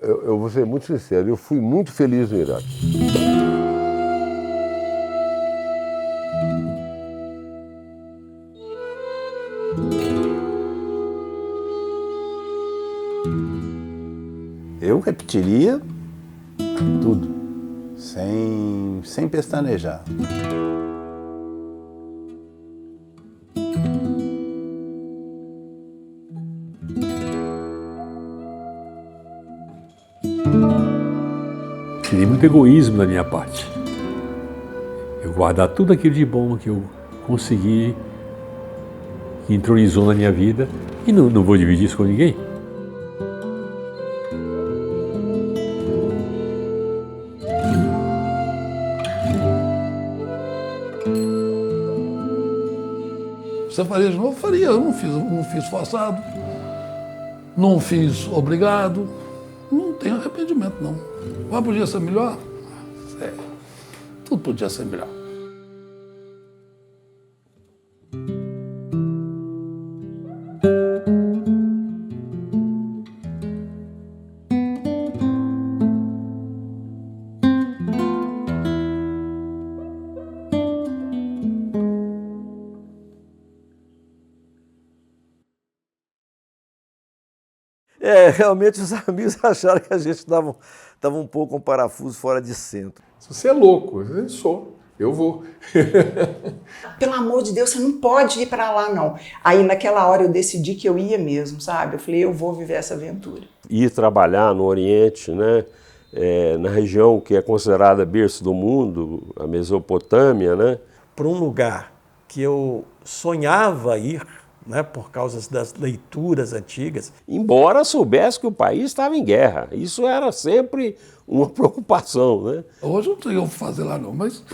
Eu vou ser muito sincero, eu fui muito feliz no Iraque. Eu repetiria tudo, sem pestanejar. Seria muito egoísmo da minha parte. Eu guardar tudo aquilo de bom que eu consegui, que entronizou na minha vida, e não vou dividir isso com ninguém. Você faria de novo? Faria. Eu não fiz forçado, não fiz obrigado, não tenho arrependimento, não. Mas podia ser melhor? É, tudo podia ser melhor. Realmente os amigos acharam que a gente dava um pouco um parafuso fora de centro. Se você é louco, eu sou, eu vou. Pelo amor de Deus, você não pode ir para lá, não. Aí naquela hora eu decidi que eu ia mesmo, sabe? Eu falei, eu vou viver essa aventura. Ir trabalhar no Oriente, né? Na região que é considerada berço do mundo, a Mesopotâmia, né? Para um lugar que eu sonhava ir, né, por causa das leituras antigas. Embora soubesse que o país estava em guerra. Isso era sempre uma preocupação, né? Hoje eu não sei o que fazer lá, não, mas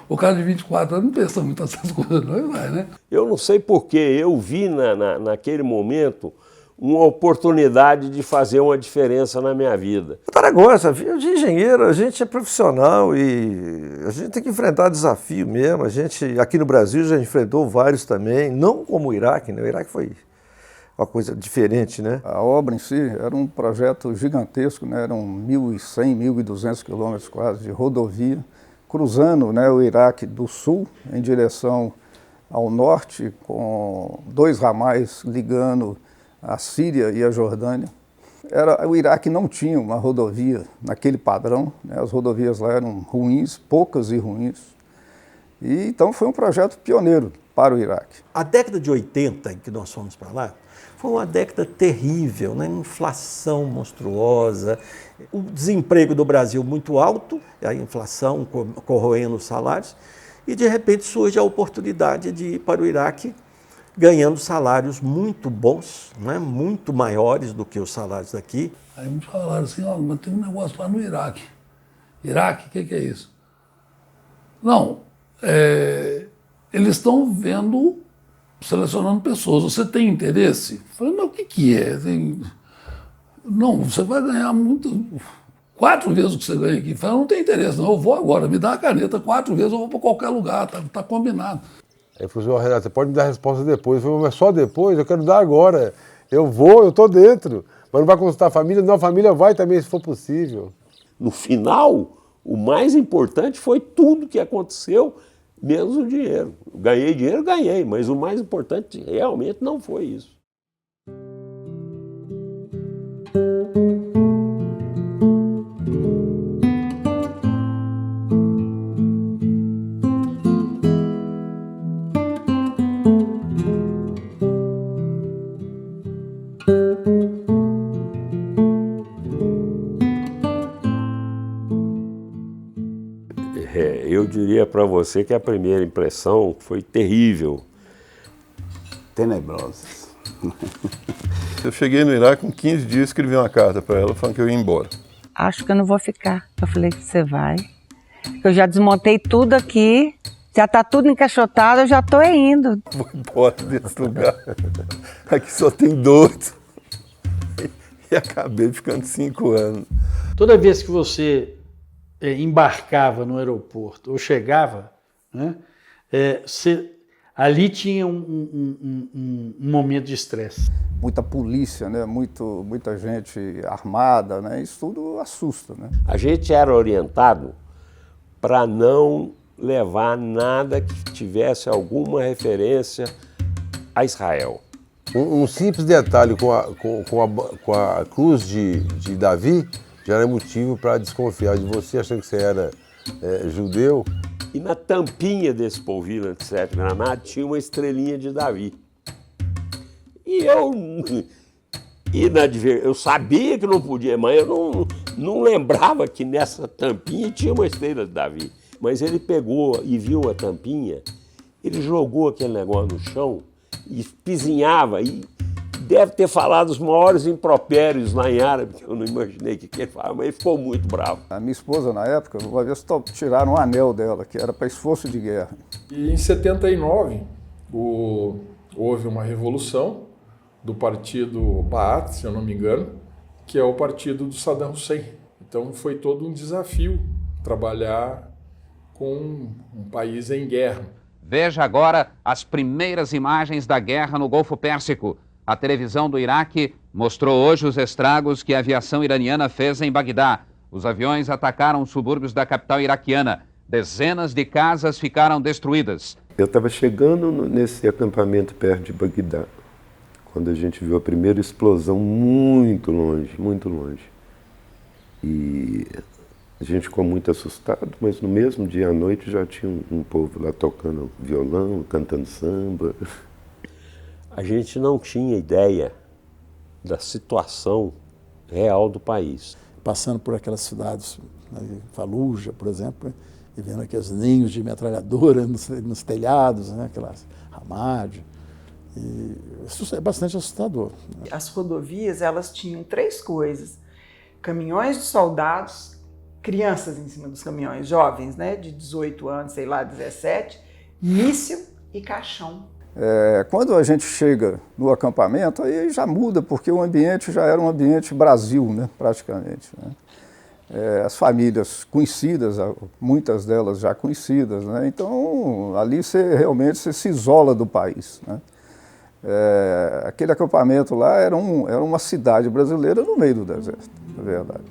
o cara de 24 anos não pensa muito nessas coisas, não, ele vai, né? Eu não sei porque eu vi naquele momento uma oportunidade de fazer uma diferença na minha vida. O cara gosta, de engenheiro, a gente é profissional e a gente tem que enfrentar desafio mesmo. A gente, aqui no Brasil, já enfrentou vários também, não como o Iraque, né? O Iraque foi uma coisa diferente, né? A obra em si era um projeto gigantesco, né? Eram 1.100, 1.200 quilômetros quase de rodovia, cruzando, né, o Iraque do sul em direção ao norte, com 2 ramais ligando a Síria e a Jordânia. O Iraque não tinha uma rodovia naquele padrão, né? As rodovias lá eram ruins, poucas e ruins. E então foi um projeto pioneiro para o Iraque. A década de 80, em que nós fomos para lá, foi uma década terrível, né? Inflação monstruosa, o desemprego do Brasil muito alto, a inflação corroendo os salários, e de repente surge a oportunidade de ir para o Iraque ganhando salários muito bons, né? Muito maiores do que os salários daqui. Aí me falaram assim, ó, mas tem um negócio lá no Iraque. Iraque, o que é isso? Não, eles estão selecionando pessoas. Você tem interesse? Eu falei, mas o que é? Não, você vai ganhar muito, 4 vezes o que você ganha aqui. Eu falei, não tem interesse, não, eu vou agora, me dá a caneta, 4 vezes eu vou para qualquer lugar, tá combinado. Aí ele falou assim, Renato, você pode me dar a resposta depois. Eu falei, mas só depois? Eu quero dar agora. Eu vou, eu estou dentro. Mas não vai consultar a família? Não, a família vai também, se for possível. No final, o mais importante foi tudo que aconteceu, menos o dinheiro. Ganhei dinheiro, ganhei, mas o mais importante realmente não foi isso. Eu diria para você que a primeira impressão foi terrível. Tenebrosa. Eu cheguei no Iraque com 15 dias e escrevi uma carta para ela falando que eu ia embora. Acho que eu não vou ficar. Eu falei, você vai. Eu já desmontei tudo aqui, já está tudo encaixotado, eu já estou indo. Vou embora desse lugar. Aqui só tem doido. E acabei ficando 5 anos. Toda vez que você embarcava no aeroporto ou chegava, né, ali tinha um momento de estresse. Muita polícia, né? Muita gente armada, né? Isso tudo assusta, né? A gente era orientado para não levar nada que tivesse alguma referência a Israel. Um simples detalhe com a cruz de Davi já era motivo para desconfiar de você, achando que você era judeu. E na tampinha desse polvilho etc. Granada tinha uma estrelinha de Davi. E eu sabia que não podia, mas eu não lembrava que nessa tampinha tinha uma estrela de Davi. Mas ele pegou e viu a tampinha, ele jogou aquele negócio no chão e pisinhava, e deve ter falado os maiores impropérios lá em árabe, que eu não imaginei o que ele falava, mas ele ficou muito bravo. A minha esposa, na época, uma vez tiraram um anel dela, que era para esforço de guerra. E em 79, houve uma revolução do partido Baath, se eu não me engano, que é o partido do Saddam Hussein. Então foi todo um desafio trabalhar com um país em guerra. Veja agora as primeiras imagens da guerra no Golfo Pérsico. A televisão do Iraque mostrou hoje os estragos que a aviação iraniana fez em Bagdá. Os aviões atacaram os subúrbios da capital iraquiana. Dezenas de casas ficaram destruídas. Eu estava chegando nesse acampamento perto de Bagdá, quando a gente viu a primeira explosão muito longe, muito longe. E a gente ficou muito assustado, mas no mesmo dia à noite já tinha um povo lá tocando violão, cantando samba. A gente não tinha ideia da situação real do país. Passando por aquelas cidades, né, Faluja, por exemplo, e vendo aqueles ninhos de metralhadora nos telhados, né, aquelas Ramad. E isso é bastante assustador. As rodovias, elas tinham 3 coisas: caminhões de soldados, crianças em cima dos caminhões, jovens, né, de 18 anos, sei lá, 17, míssil e caixão. Quando a gente chega no acampamento, aí já muda, porque o ambiente já era um ambiente Brasil, né, praticamente, né? As famílias conhecidas, muitas delas já conhecidas, né? Então ali realmente você se isola do país, né? Aquele acampamento lá era uma cidade brasileira no meio do deserto, na verdade.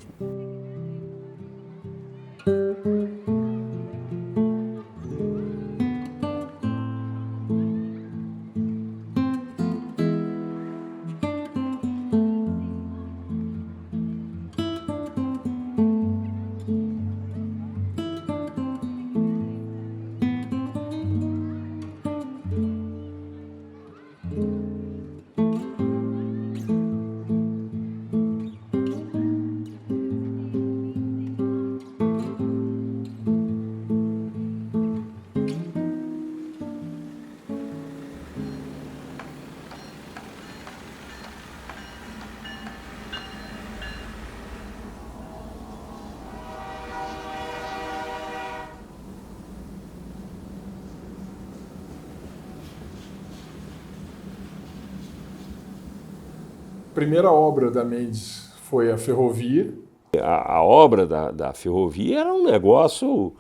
A primeira obra da Mendes foi a ferrovia. A obra da ferrovia era um negócio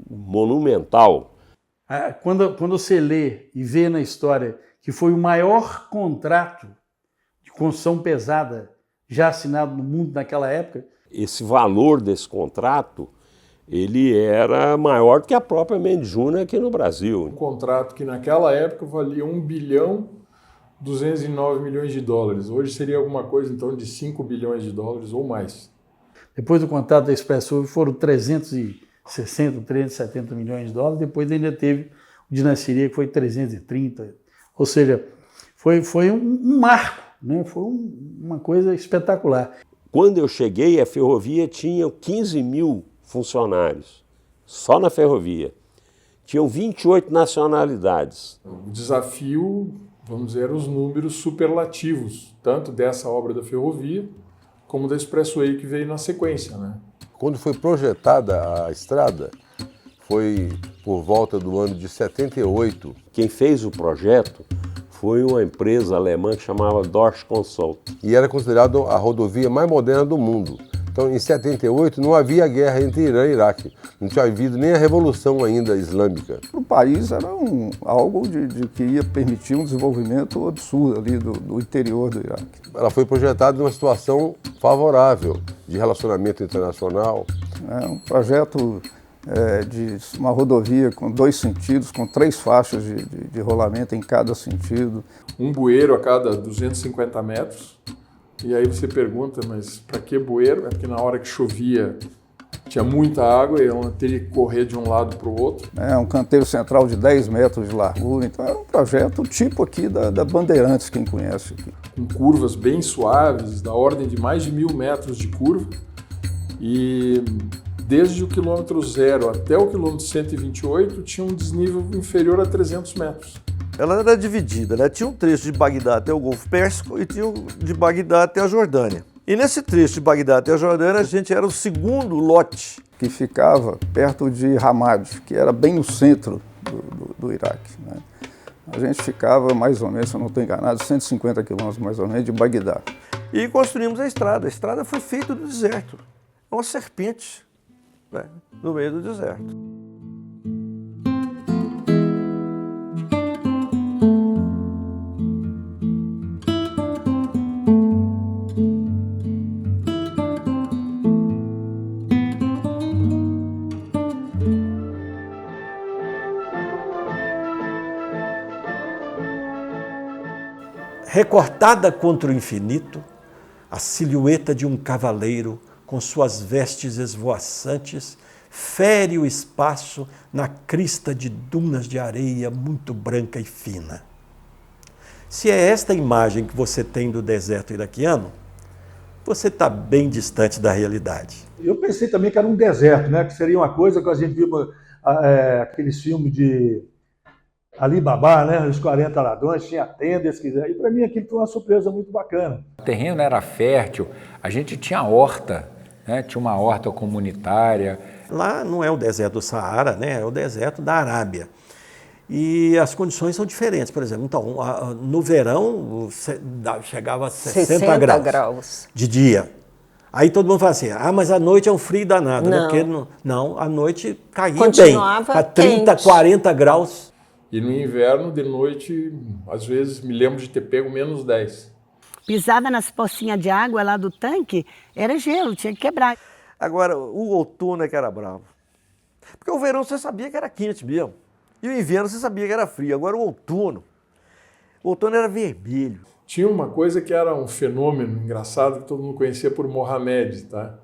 monumental. Quando você lê e vê na história que foi o maior contrato de construção pesada já assinado no mundo naquela época. Esse valor desse contrato, ele era maior do que a própria Mendes Júnior aqui no Brasil. Um contrato que naquela época valia 1,209 bilhões. Hoje seria alguma coisa então de 5 bilhões de dólares ou mais. Depois do contrato da Expresso foram 360, 370 milhões de dólares. Depois ainda teve o de Nasciria, que foi 330. Ou seja, foi um marco, né? Foi uma coisa espetacular. Quando eu cheguei, a ferrovia tinha 15 mil funcionários, só na ferrovia. Tinham 28 nacionalidades. O desafio, vamos dizer, os números superlativos, tanto dessa obra da ferrovia, como da Expressway que veio na sequência, né? Quando foi projetada a estrada, foi por volta do ano de 78. Quem fez o projeto foi uma empresa alemã que chamava Dorsch Consult. E era considerada a rodovia mais moderna do mundo. Então, em 78, não havia guerra entre Irã e Iraque. Não tinha havido nem a Revolução ainda Islâmica. Para o país era algo de que ia permitir um desenvolvimento absurdo ali do interior do Iraque. Ela foi projetada numa situação favorável de relacionamento internacional. É um projeto de uma rodovia com 2 sentidos, com 3 faixas de rolamento em cada sentido. Um bueiro a cada 250 metros. E aí você pergunta, mas para que bueiro? É porque na hora que chovia tinha muita água e ela teria que correr de um lado para o outro. É um canteiro central de 10 metros de largura. Então era um projeto tipo aqui da Bandeirantes, quem conhece aqui. Com curvas bem suaves, da ordem de mais de 1.000 metros de curva. E desde o quilômetro 0 até o quilômetro 128 tinha um desnível inferior a 300 metros. Ela era dividida, né? Tinha um trecho de Bagdá até o Golfo Pérsico e tinha um de Bagdá até a Jordânia. E nesse trecho de Bagdá até a Jordânia, a gente era o segundo lote. Que ficava perto de Ramad, que era bem no centro do Iraque, né? A gente ficava mais ou menos, se eu não estou enganado, 150 quilômetros mais ou menos de Bagdá. E construímos a estrada. A estrada foi feita no deserto. É uma serpente, né? No meio do deserto. Recortada contra o infinito, a silhueta de um cavaleiro com suas vestes esvoaçantes fere o espaço na crista de dunas de areia muito branca e fina. Se é esta imagem que você tem do deserto iraquiano, você está bem distante da realidade. Eu pensei também que era um deserto, né? Que seria uma coisa que a gente viu aqueles filmes de Ali Babá, né? Os 40 ladrões, tinha tendas, e para mim aquilo foi uma surpresa muito bacana. O terreno era fértil, a gente tinha horta, né? Tinha uma horta comunitária. Lá não é o deserto do Saara, né? É o deserto da Arábia. E as condições são diferentes, por exemplo. Então, no verão chegava a 60 graus de dia. Aí todo mundo fala assim, mas à noite é um frio danado, não. Né? Porque não, à noite caía continuava bem, a 30, quente. 40 graus. E no inverno, de noite, às vezes me lembro de ter pego menos 10. Pisava nas pocinhas de água lá do tanque, era gelo, tinha que quebrar. Agora, o outono é que era bravo. Porque o verão você sabia que era quente mesmo. E o inverno você sabia que era frio. Agora o outono era vermelho. Tinha uma coisa que era um fenômeno engraçado que todo mundo conhecia por Mohamed, tá?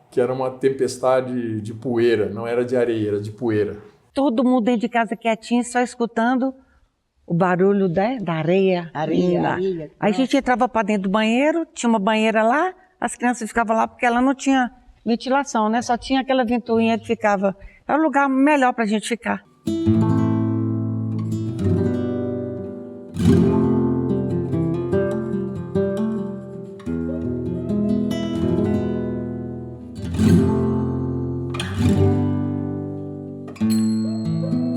Que era uma tempestade de poeira, não era de areia, era de poeira. Todo mundo dentro de casa quietinho, só escutando o barulho da areia. Areia. Aí a gente entrava para dentro do banheiro, tinha uma banheira lá, as crianças ficavam lá porque ela não tinha ventilação, né? Só tinha aquela ventoinha que ficava... Era o lugar melhor para a gente ficar.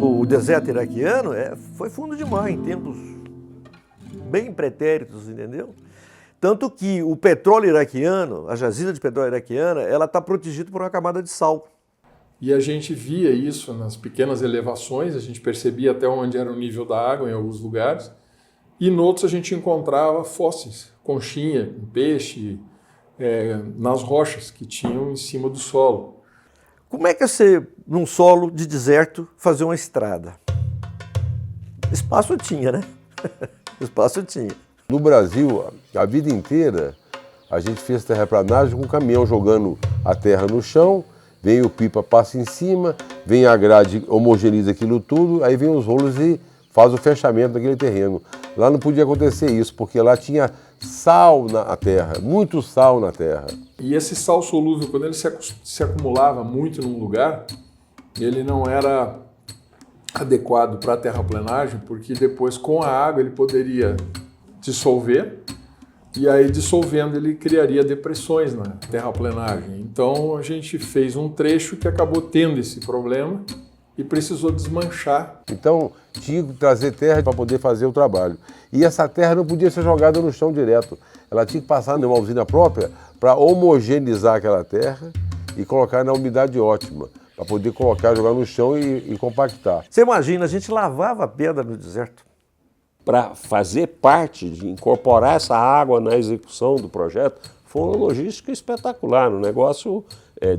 O deserto iraquiano foi fundo de mar em tempos bem pretéritos, entendeu? Tanto que o petróleo iraquiano, a jazida de petróleo iraquiana, ela está protegida por uma camada de sal. E a gente via isso nas pequenas elevações, a gente percebia até onde era o nível da água em alguns lugares, e em outros a gente encontrava fósseis, conchinha, peixe, nas rochas que tinham em cima do solo. Como é que você, num solo de deserto, fazer uma estrada? Espaço tinha, né? Espaço tinha. No Brasil, a vida inteira, a gente fez terraplanagem com um caminhão jogando a terra no chão, vem o pipa, passa em cima, vem a grade, homogeneiza aquilo tudo, aí vem os rolos e faz o fechamento daquele terreno. Lá não podia acontecer isso, porque lá tinha sal na terra, muito sal na terra. E esse sal solúvel, quando ele se acumulava muito num lugar, ele não era adequado para a terraplanagem, porque depois com a água ele poderia dissolver, e aí dissolvendo ele criaria depressões na terraplanagem. Então a gente fez um trecho que acabou tendo esse problema e precisou desmanchar. Então tinha que trazer terra para poder fazer o trabalho. E essa terra não podia ser jogada no chão direto. Ela tinha que passar numa usina própria para homogeneizar aquela terra e colocar na umidade ótima, para poder colocar, jogar no chão e compactar. Você imagina, a gente lavava pedra no deserto. Para fazer parte, de incorporar essa água na execução do projeto, foi uma logística espetacular, um negócio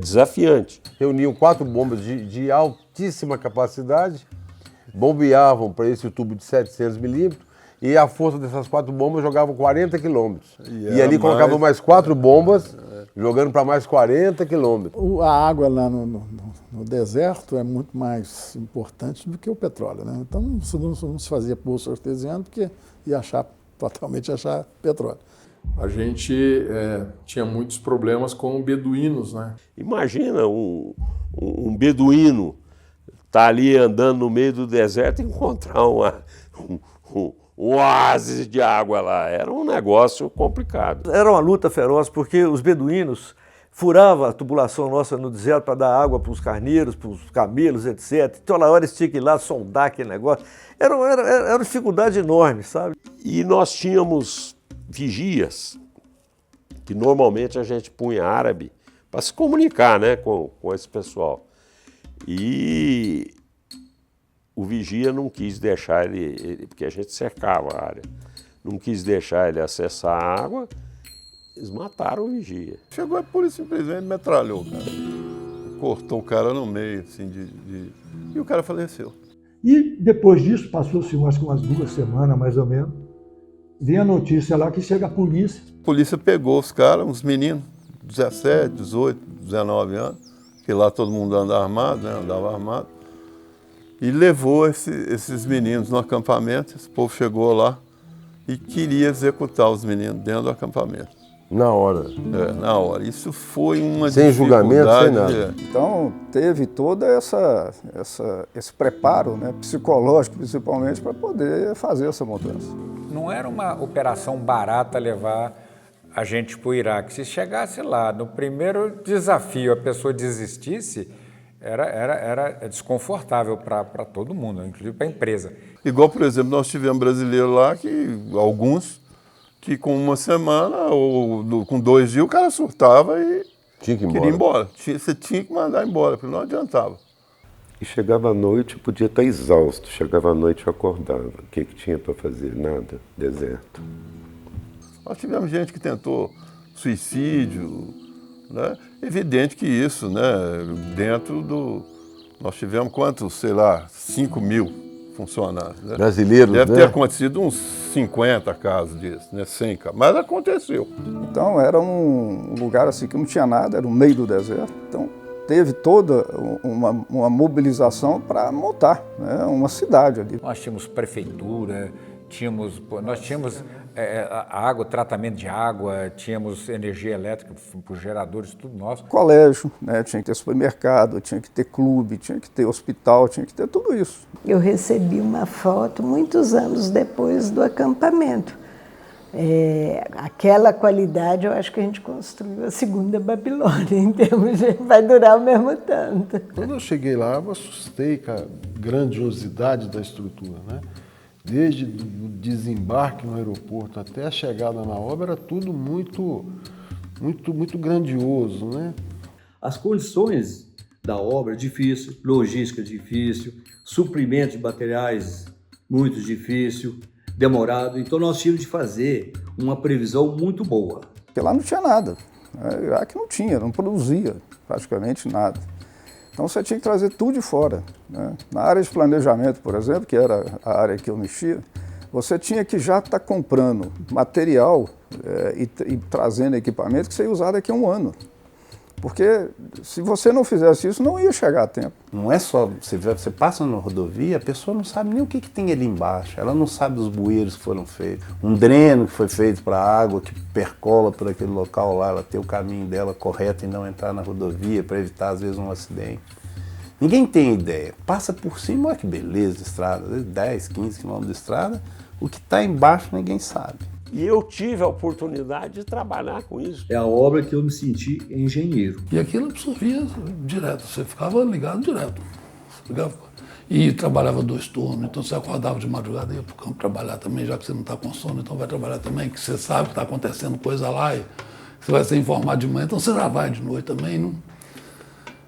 desafiante. Reuniam 4 bombas de altíssima capacidade, bombeavam para esse tubo de 700 milímetros, e a força dessas 4 bombas jogavam 40 quilômetros. E ali colocavam mais 4 bombas, jogando para mais 40 quilômetros. A água lá no deserto é muito mais importante do que o petróleo, né? Então não se fazia poço artesiano porque ia totalmente achar petróleo. A gente tinha muitos problemas com beduínos, né? Imagina um beduíno estar ali andando no meio do deserto e encontrar um oásis de água lá. Era um negócio complicado. Era uma luta feroz, porque os beduínos furavam a tubulação nossa no deserto para dar água para os carneiros, para os camelos, etc. Toda hora eles tinham que ir lá sondar aquele negócio. Era uma dificuldade enorme, sabe? E nós tínhamos vigias, que normalmente a gente punha árabe, para se comunicar, né, com esse pessoal. E o vigia não quis deixar ele, porque a gente cercava a área, não quis deixar ele acessar a água, eles mataram o vigia. Chegou a polícia simplesmente metralhou o cara, cortou o cara no meio, assim, e o cara faleceu. E depois disso, passou-se acho que umas 2 semanas, mais ou menos, vem a notícia lá que chega a polícia. A polícia pegou os caras, uns meninos, 17, 18, 19 anos, que lá todo mundo andava armado, né, andava armado, e levou esses meninos no acampamento. Esse povo chegou lá e queria executar os meninos dentro do acampamento. Na hora. Na hora. Isso foi uma sem julgamento, sem nada. Então teve todo esse preparo, né, psicológico principalmente, para poder fazer essa mudança. Não era uma operação barata levar a gente para o Iraque. Se chegasse lá, no primeiro desafio, a pessoa desistisse, era desconfortável para todo mundo, inclusive para a empresa. Igual, por exemplo, nós tivemos brasileiros lá, alguns que com 1 semana ou com 2 dias o cara surtava e queria ir embora. Você tinha que mandar embora, porque não adiantava. E chegava à noite, podia estar exausto. Chegava à noite e acordava. O que tinha para fazer? Nada. Deserto. Nós tivemos gente que tentou suicídio, né? Evidente que isso, né? Dentro do... Nós tivemos quantos, sei lá, 5 mil funcionários. Né? Brasileiros, Deve né? ter acontecido uns 50 casos desses, né? 100 casos. Mas aconteceu. Então era um lugar assim que não tinha nada, era no meio do deserto. Então teve toda uma mobilização para montar, né, uma cidade ali. Nós tínhamos prefeitura, nós tínhamos água, tratamento de água, tínhamos energia elétrica para os geradores, tudo nosso. Colégio, né, tinha que ter supermercado, tinha que ter clube, tinha que ter hospital, tinha que ter tudo isso. Eu recebi uma foto muitos anos depois do acampamento. Aquela qualidade, eu acho que a gente construiu a segunda Babilônia, em termos de vai durar o mesmo tanto. Quando eu cheguei lá, eu assustei com a grandiosidade da estrutura, né? Desde o desembarque no aeroporto até a chegada na obra, era tudo muito grandioso, né? As condições da obra difícil, logística difícil, suprimento de materiais muito difícil, demorado, então nós tínhamos de fazer uma previsão muito boa. Porque lá não tinha nada, o Iraque não tinha, não produzia praticamente nada. Então você tinha que trazer tudo de fora, né? Na área de planejamento, por exemplo, que era a área que eu mexia, você tinha que já estar comprando material e trazendo equipamento que você ia usar daqui a 1 ano. Porque se você não fizesse isso, não ia chegar a tempo. Não é só, você passa na rodovia, a pessoa não sabe nem o que tem ali embaixo. Ela não sabe os bueiros que foram feitos. Um dreno que foi feito para a água, que percola por aquele local lá, ela ter o caminho dela correto e não entrar na rodovia para evitar, às vezes, um acidente. Ninguém tem ideia. Passa por cima, olha que beleza de estrada, às vezes 10, 15 quilômetros de estrada. O que está embaixo ninguém sabe. E eu tive a oportunidade de trabalhar com isso. É a obra que eu me senti engenheiro. E aquilo absorvia direto, você ficava ligado direto. E trabalhava 2 turnos, então você acordava de madrugada e ia para o campo trabalhar também, já que você não está com sono, então vai trabalhar também, que você sabe que está acontecendo coisa lá. você vai ser informado de manhã, então você já vai de noite também. Não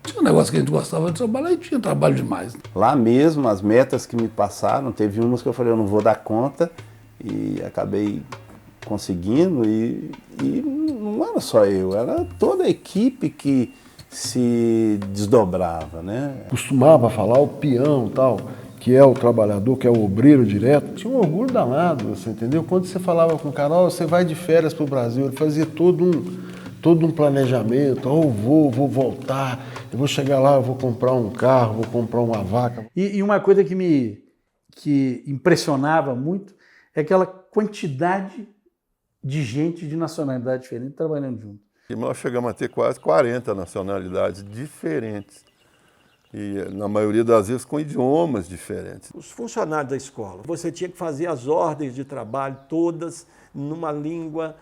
tinha um negócio que a gente gostava de trabalhar e tinha trabalho demais. Lá mesmo, as metas que me passaram, teve umas que eu falei, eu não vou dar conta, e acabei conseguindo, e não era só eu, era toda a equipe que se desdobrava, né? Costumava falar o peão tal, que é o trabalhador, que é o obreiro direto, tinha um orgulho danado, você entendeu? Quando você falava com o cara, oh, você vai de férias para o Brasil, ele fazia todo um planejamento, oh, vou voltar, eu vou chegar lá, eu vou comprar um carro, vou comprar uma vaca. E uma coisa que impressionava muito é aquela quantidade de gente de nacionalidade diferente trabalhando junto. E nós chegamos a ter quase 40 nacionalidades diferentes. E, na maioria das vezes, com idiomas diferentes. Os funcionários da escola, você tinha que fazer as ordens de trabalho todas numa língua,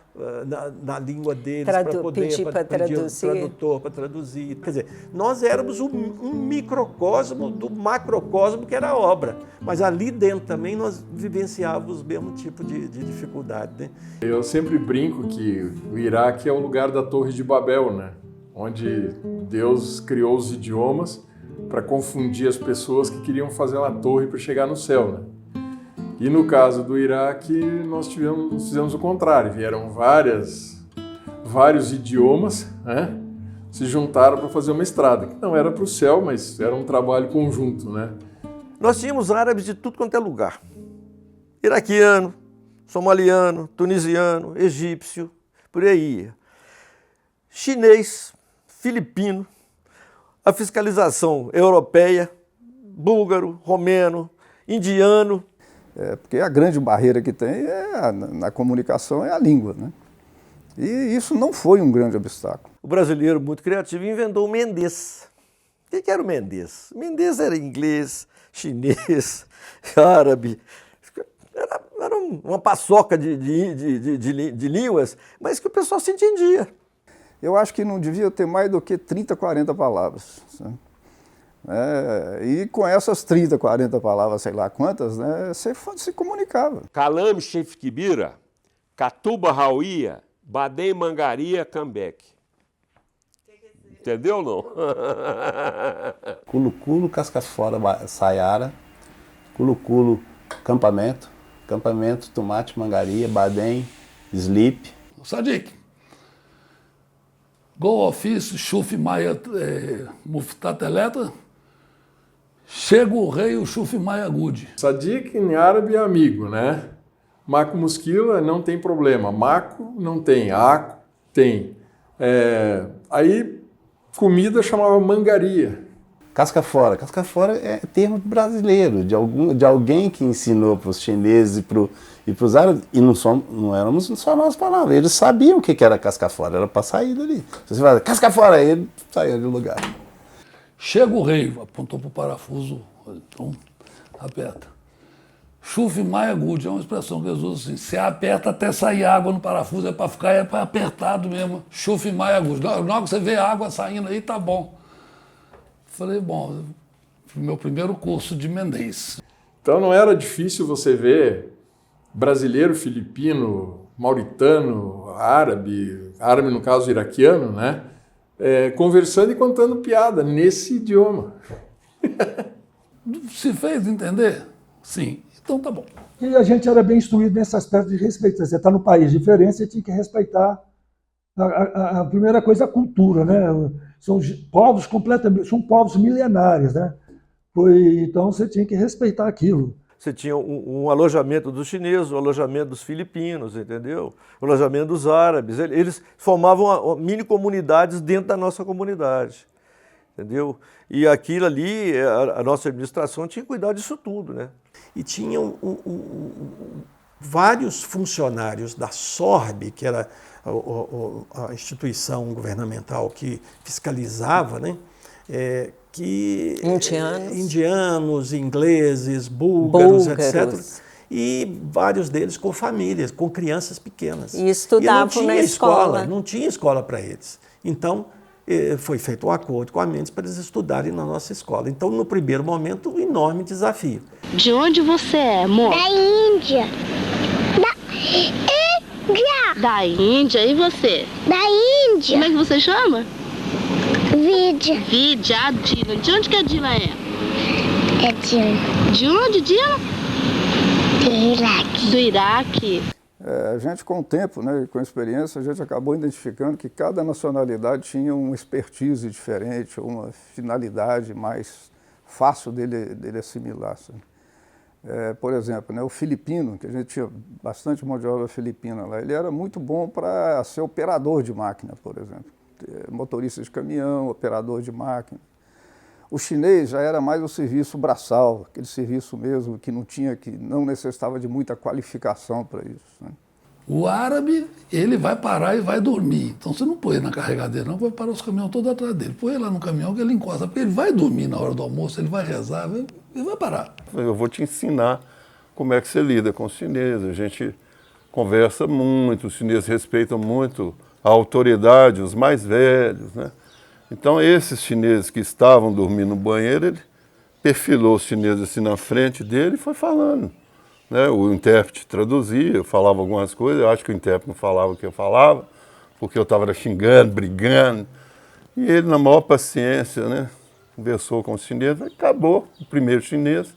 na língua deles, para poder pedir para tradutor para traduzir. Quer dizer, nós éramos um microcosmo do macrocosmo que era a obra, mas ali dentro também nós vivenciávamos o mesmo tipo de dificuldade, né? Eu sempre brinco que o Iraque é o lugar da Torre de Babel, né? Onde Deus criou os idiomas para confundir as pessoas que queriam fazer uma torre para chegar no céu, né? E no caso do Iraque, nós fizemos o contrário. Vieram vários idiomas, né? Se juntaram para fazer uma estrada, que não era para o céu, mas era um trabalho conjunto, né? Nós tínhamos árabes de tudo quanto é lugar. Iraquiano, somaliano, tunisiano, egípcio, por aí. Chinês, filipino, a fiscalização europeia, búlgaro, romeno, indiano. Porque a grande barreira que tem na comunicação é a língua, né? E isso não foi um grande obstáculo. O brasileiro, muito criativo, inventou o Mendes. O que era o Mendes? Mendes era inglês, chinês, árabe. Era uma paçoca de línguas, mas que o pessoal se entendia. Eu acho que não devia ter mais do que 30, 40 palavras. Né? E com essas 30, 40 palavras, sei lá quantas, né, você se comunicava. Calam Sheikh Kibira, Catuba Rauia, Badem Mangaria, Cambeque. Entendeu ou não? Culo-culo, casca-fora, Saiara, culo-culo, campamento, tomate, mangaria, Badem, Sleep. Sadiq, Go Ofício, Chuf Maia Muftateleta, Chega o Rei, o Chuf Maia Gudi. Sadiq em árabe é amigo, né? Maco Musquila não tem problema, Maco não tem, Aco tem. Aí comida chamava mangaria. Casca fora é termo brasileiro, de alguém que ensinou para os chineses e para os árabes, e não éramos só nós palavras, eles sabiam o que era casca fora, era para sair dali. Se você fala, casca fora, aí ele saía do lugar. Chega o rei, apontou para o parafuso, então aperta. Chuf Maia Gudi é uma expressão que eles usam assim, você aperta até sair água no parafuso, é para apertado mesmo. Chuf Maia Gudi. Na hora que você vê a água saindo aí, tá bom. Falei, bom, meu primeiro curso de Mendes. Então não era difícil você ver brasileiro, filipino, mauritano, árabe no caso iraquiano, né? Conversando e contando piada nesse idioma. Se fez entender? Sim. Então tá bom. E a gente era bem instruído nesse aspecto de respeito. Você está no país diferente, você tinha que respeitar a primeira coisa, a cultura, né? São povos milenares, né? Então você tinha que respeitar aquilo. Você tinha um alojamento dos chineses, um alojamento dos filipinos, entendeu? O alojamento dos árabes. Eles formavam mini comunidades dentro da nossa comunidade, entendeu? E aquilo ali, a nossa administração tinha que cuidar disso tudo, né? E tinham vários funcionários da SORB, que era a instituição governamental que fiscalizava, né? Indianos, ingleses, búlgaros, etc. E vários deles com famílias, com crianças pequenas. E estudavam na escola. Não tinha escola para eles. Então, foi feito um acordo com a Mendes para eles estudarem na nossa escola. Então, no primeiro momento, um enorme desafio. De onde você é, amor? Da Índia. Índia. Da Índia? E você? Da Índia. Como é que você chama? Vídia. Vídia, a Dila. De onde que a Dila é? É Dila. De onde, Dila? Do Iraque. Do Iraque. A gente, com o tempo, né, com a experiência, a gente acabou identificando que cada nacionalidade tinha uma expertise diferente, ou uma finalidade mais fácil dele assimilar. Sabe? Por exemplo, né, o filipino, que a gente tinha bastante mão de obra filipina lá, ele era muito bom para ser operador de máquina, por exemplo. Motorista de caminhão, operador de máquina. O chinês já era mais o serviço braçal, aquele serviço mesmo que não necessitava de muita qualificação para isso. Né? O árabe, ele vai parar e vai dormir. Então você não põe ele na carregadeira, não, vai parar os caminhões todos atrás dele. Põe ele lá no caminhão que ele encosta, porque ele vai dormir na hora do almoço, ele vai rezar, ele vai parar. Eu vou te ensinar como é que você lida com os chineses. A gente conversa muito, os chineses respeitam muito a autoridade, os mais velhos, né? Então, esses chineses que estavam dormindo no banheiro, ele perfilou os chineses assim na frente dele e foi falando. Né? O intérprete traduzia, eu falava algumas coisas, eu acho que o intérprete não falava o que eu falava, porque eu estava xingando, brigando. E ele, na maior paciência, né, conversou com os chineses, acabou o primeiro chinês.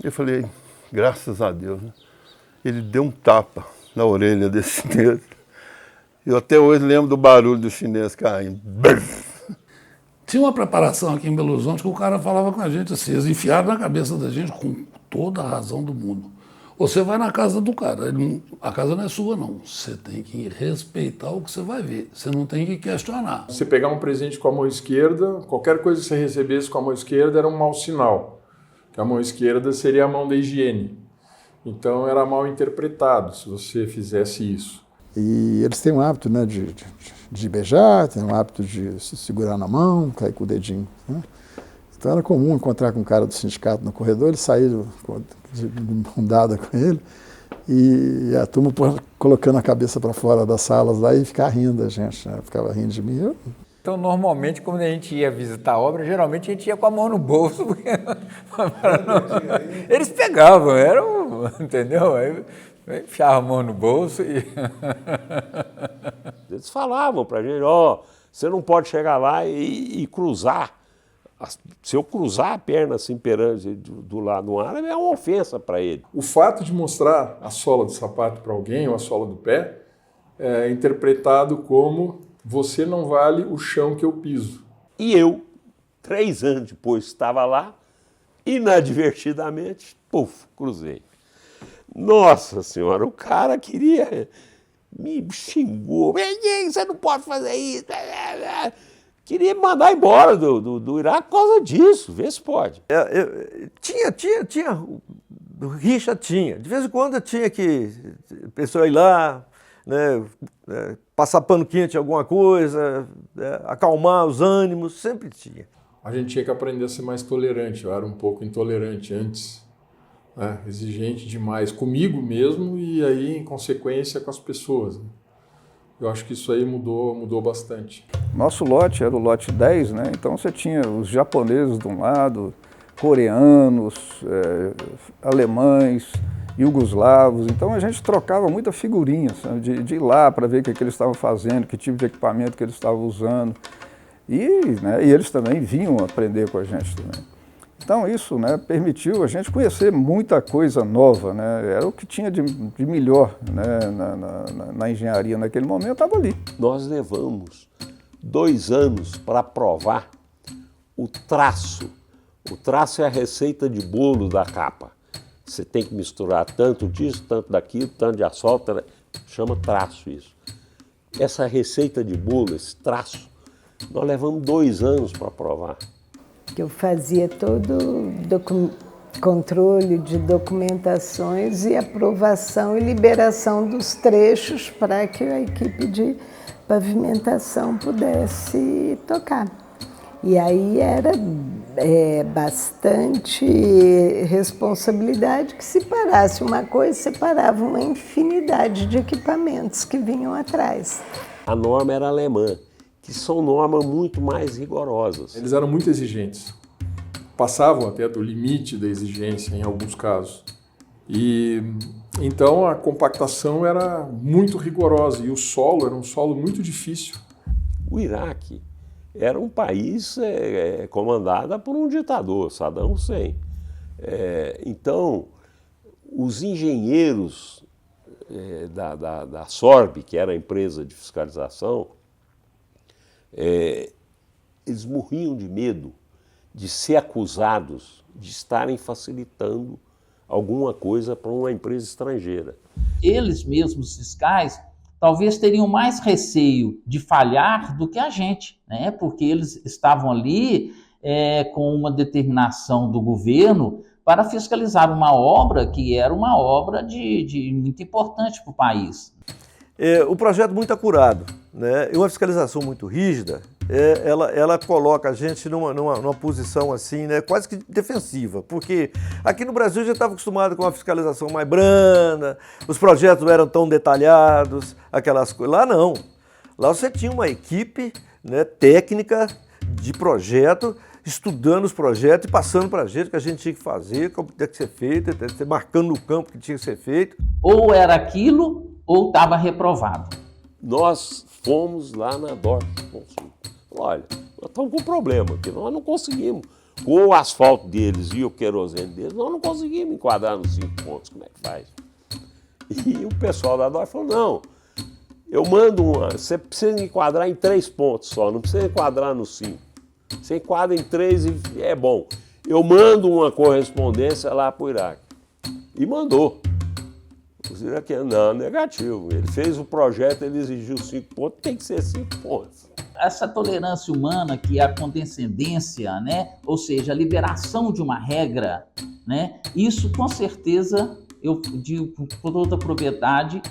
Eu falei, graças a Deus. Né? Ele deu um tapa na orelha desse chinês. Eu até hoje lembro do barulho do chinês caindo. Tinha uma preparação aqui em Belo Horizonte que o cara falava com a gente assim, eles enfiaram na cabeça da gente com toda a razão do mundo. Você vai na casa do cara, a casa não é sua não, você tem que respeitar o que você vai ver, você não tem que questionar. Você pegar um presente com a mão esquerda, qualquer coisa que você recebesse com a mão esquerda era um mau sinal, que a mão esquerda seria a mão da higiene. Então era mal interpretado se você fizesse isso. E eles têm um hábito, né, de beijar, têm um hábito de se segurar na mão, cair com o dedinho. Né? Então era comum encontrar com um cara do sindicato no corredor, ele sair de mão dada com ele e a turma colocando a cabeça para fora das salas lá e ficar rindo da gente, né? Ficava rindo de mim. Então, normalmente, quando a gente ia visitar a obra, geralmente a gente ia com a mão no bolso, porque eles pegavam, entendeu? Aí enfiava a mão no bolso e... Eles falavam pra gente, ó, você não pode chegar lá e cruzar. Se eu cruzar a perna assim perante do lado do árabe, é uma ofensa para ele. O fato de mostrar a sola do sapato para alguém, ou a sola do pé, é interpretado como você não vale o chão que eu piso. E eu, 3 anos depois, estava lá, inadvertidamente, puf, cruzei. Nossa Senhora, o cara me xingou. Você não pode fazer isso. Queria me mandar embora do Iraque por causa disso, vê se pode. Tinha, rixa tinha. De vez em quando eu tinha que a pessoa ir lá, né, passar pano quente em alguma coisa, acalmar os ânimos, sempre tinha. A gente tinha que aprender a ser mais tolerante, eu era um pouco intolerante antes, né, exigente demais comigo mesmo e aí, em consequência, com as pessoas. Né? Eu acho que isso aí mudou bastante. Nosso lote era o lote 10, né? Então você tinha os japoneses de um lado, coreanos, alemães, iugoslavos. Então a gente trocava muita figurinha, sabe? De ir lá para ver o que eles estavam fazendo, que tipo de equipamento que eles estavam usando. E eles também vinham aprender com a gente também. Então isso, né, permitiu a gente conhecer muita coisa nova, né? Era o que tinha de melhor, né, na engenharia naquele momento, estava ali. Nós levamos 2 anos para provar o traço. O traço é a receita de bolo da capa. Você tem que misturar tanto disso, tanto daquilo, tanto de asfalto, chama traço isso. Essa receita de bolo, esse traço, nós levamos 2 anos para provar. Eu fazia todo controle de documentações e aprovação e liberação dos trechos para que a equipe de pavimentação pudesse tocar. E aí era bastante responsabilidade que se parasse uma coisa, separava uma infinidade de equipamentos que vinham atrás. A norma era alemã, que são normas muito mais rigorosas. Eles eram muito exigentes, passavam até do limite da exigência em alguns casos. E então a compactação era muito rigorosa e o solo era um solo muito difícil. O Iraque era um país comandado por um ditador, Saddam Hussein. Então, os engenheiros da SORB, que era a empresa de fiscalização, eles morriam de medo de ser acusados de estarem facilitando alguma coisa para uma empresa estrangeira. Eles mesmos, fiscais, talvez teriam mais receio de falhar do que a gente, né? Porque eles estavam ali com uma determinação do governo para fiscalizar uma obra que era uma obra muito importante para o país. O projeto muito acurado, né? E uma fiscalização muito rígida, ela coloca a gente numa posição assim, né, quase que defensiva, porque aqui no Brasil a gente estava acostumado com uma fiscalização mais branda, os projetos não eram tão detalhados, aquelas coisas. Lá não. Lá você tinha uma equipe, né, técnica de projeto, estudando os projetos e passando para a gente o que a gente tinha que fazer, como tinha que ser feito, marcando no campo o que tinha que ser feito. Ou era aquilo, ou estava reprovado. Nós fomos lá na DORF. Olha, nós estamos com um problema, porque nós não conseguimos, com o asfalto deles e o querosene deles, nós não conseguimos enquadrar nos 5 pontos, como é que faz? E o pessoal da DORF falou, não, eu mando você precisa enquadrar em 3 pontos só, não precisa enquadrar nos 5. Você enquadra em 3 e é bom. Eu mando uma correspondência lá para o Iraque. E mandou. Os iraquianos, não, negativo. Ele fez o projeto, ele exigiu 5 pontos, tem que ser 5 pontos. Essa tolerância humana, que é a condescendência, né? Ou seja, a liberação de uma regra, né? Isso, com certeza, eu digo com toda a propriedade,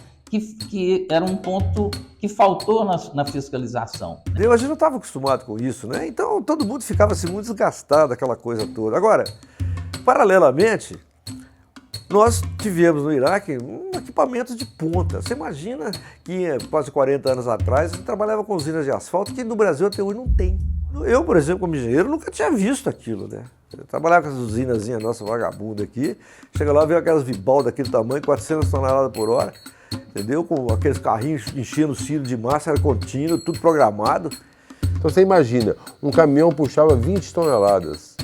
que era um ponto que faltou na fiscalização. A gente não estava acostumado com isso, né? Então todo mundo ficava assim, muito desgastado, aquela coisa toda. Agora, paralelamente, nós tivemos no Iraque um equipamento de ponta. Você imagina que quase 40 anos atrás você trabalhava com usinas de asfalto que no Brasil até hoje não tem. Eu, por exemplo, como engenheiro, nunca tinha visto aquilo, né? Eu trabalhava com as usinazinhas nossa vagabunda aqui, chega lá, vê aquelas Vibal daquele tamanho, 400 toneladas por hora, entendeu? Com aqueles carrinhos enchendo o cilo de massa, era contínuo, tudo programado. Então você imagina, um caminhão puxava 20 toneladas.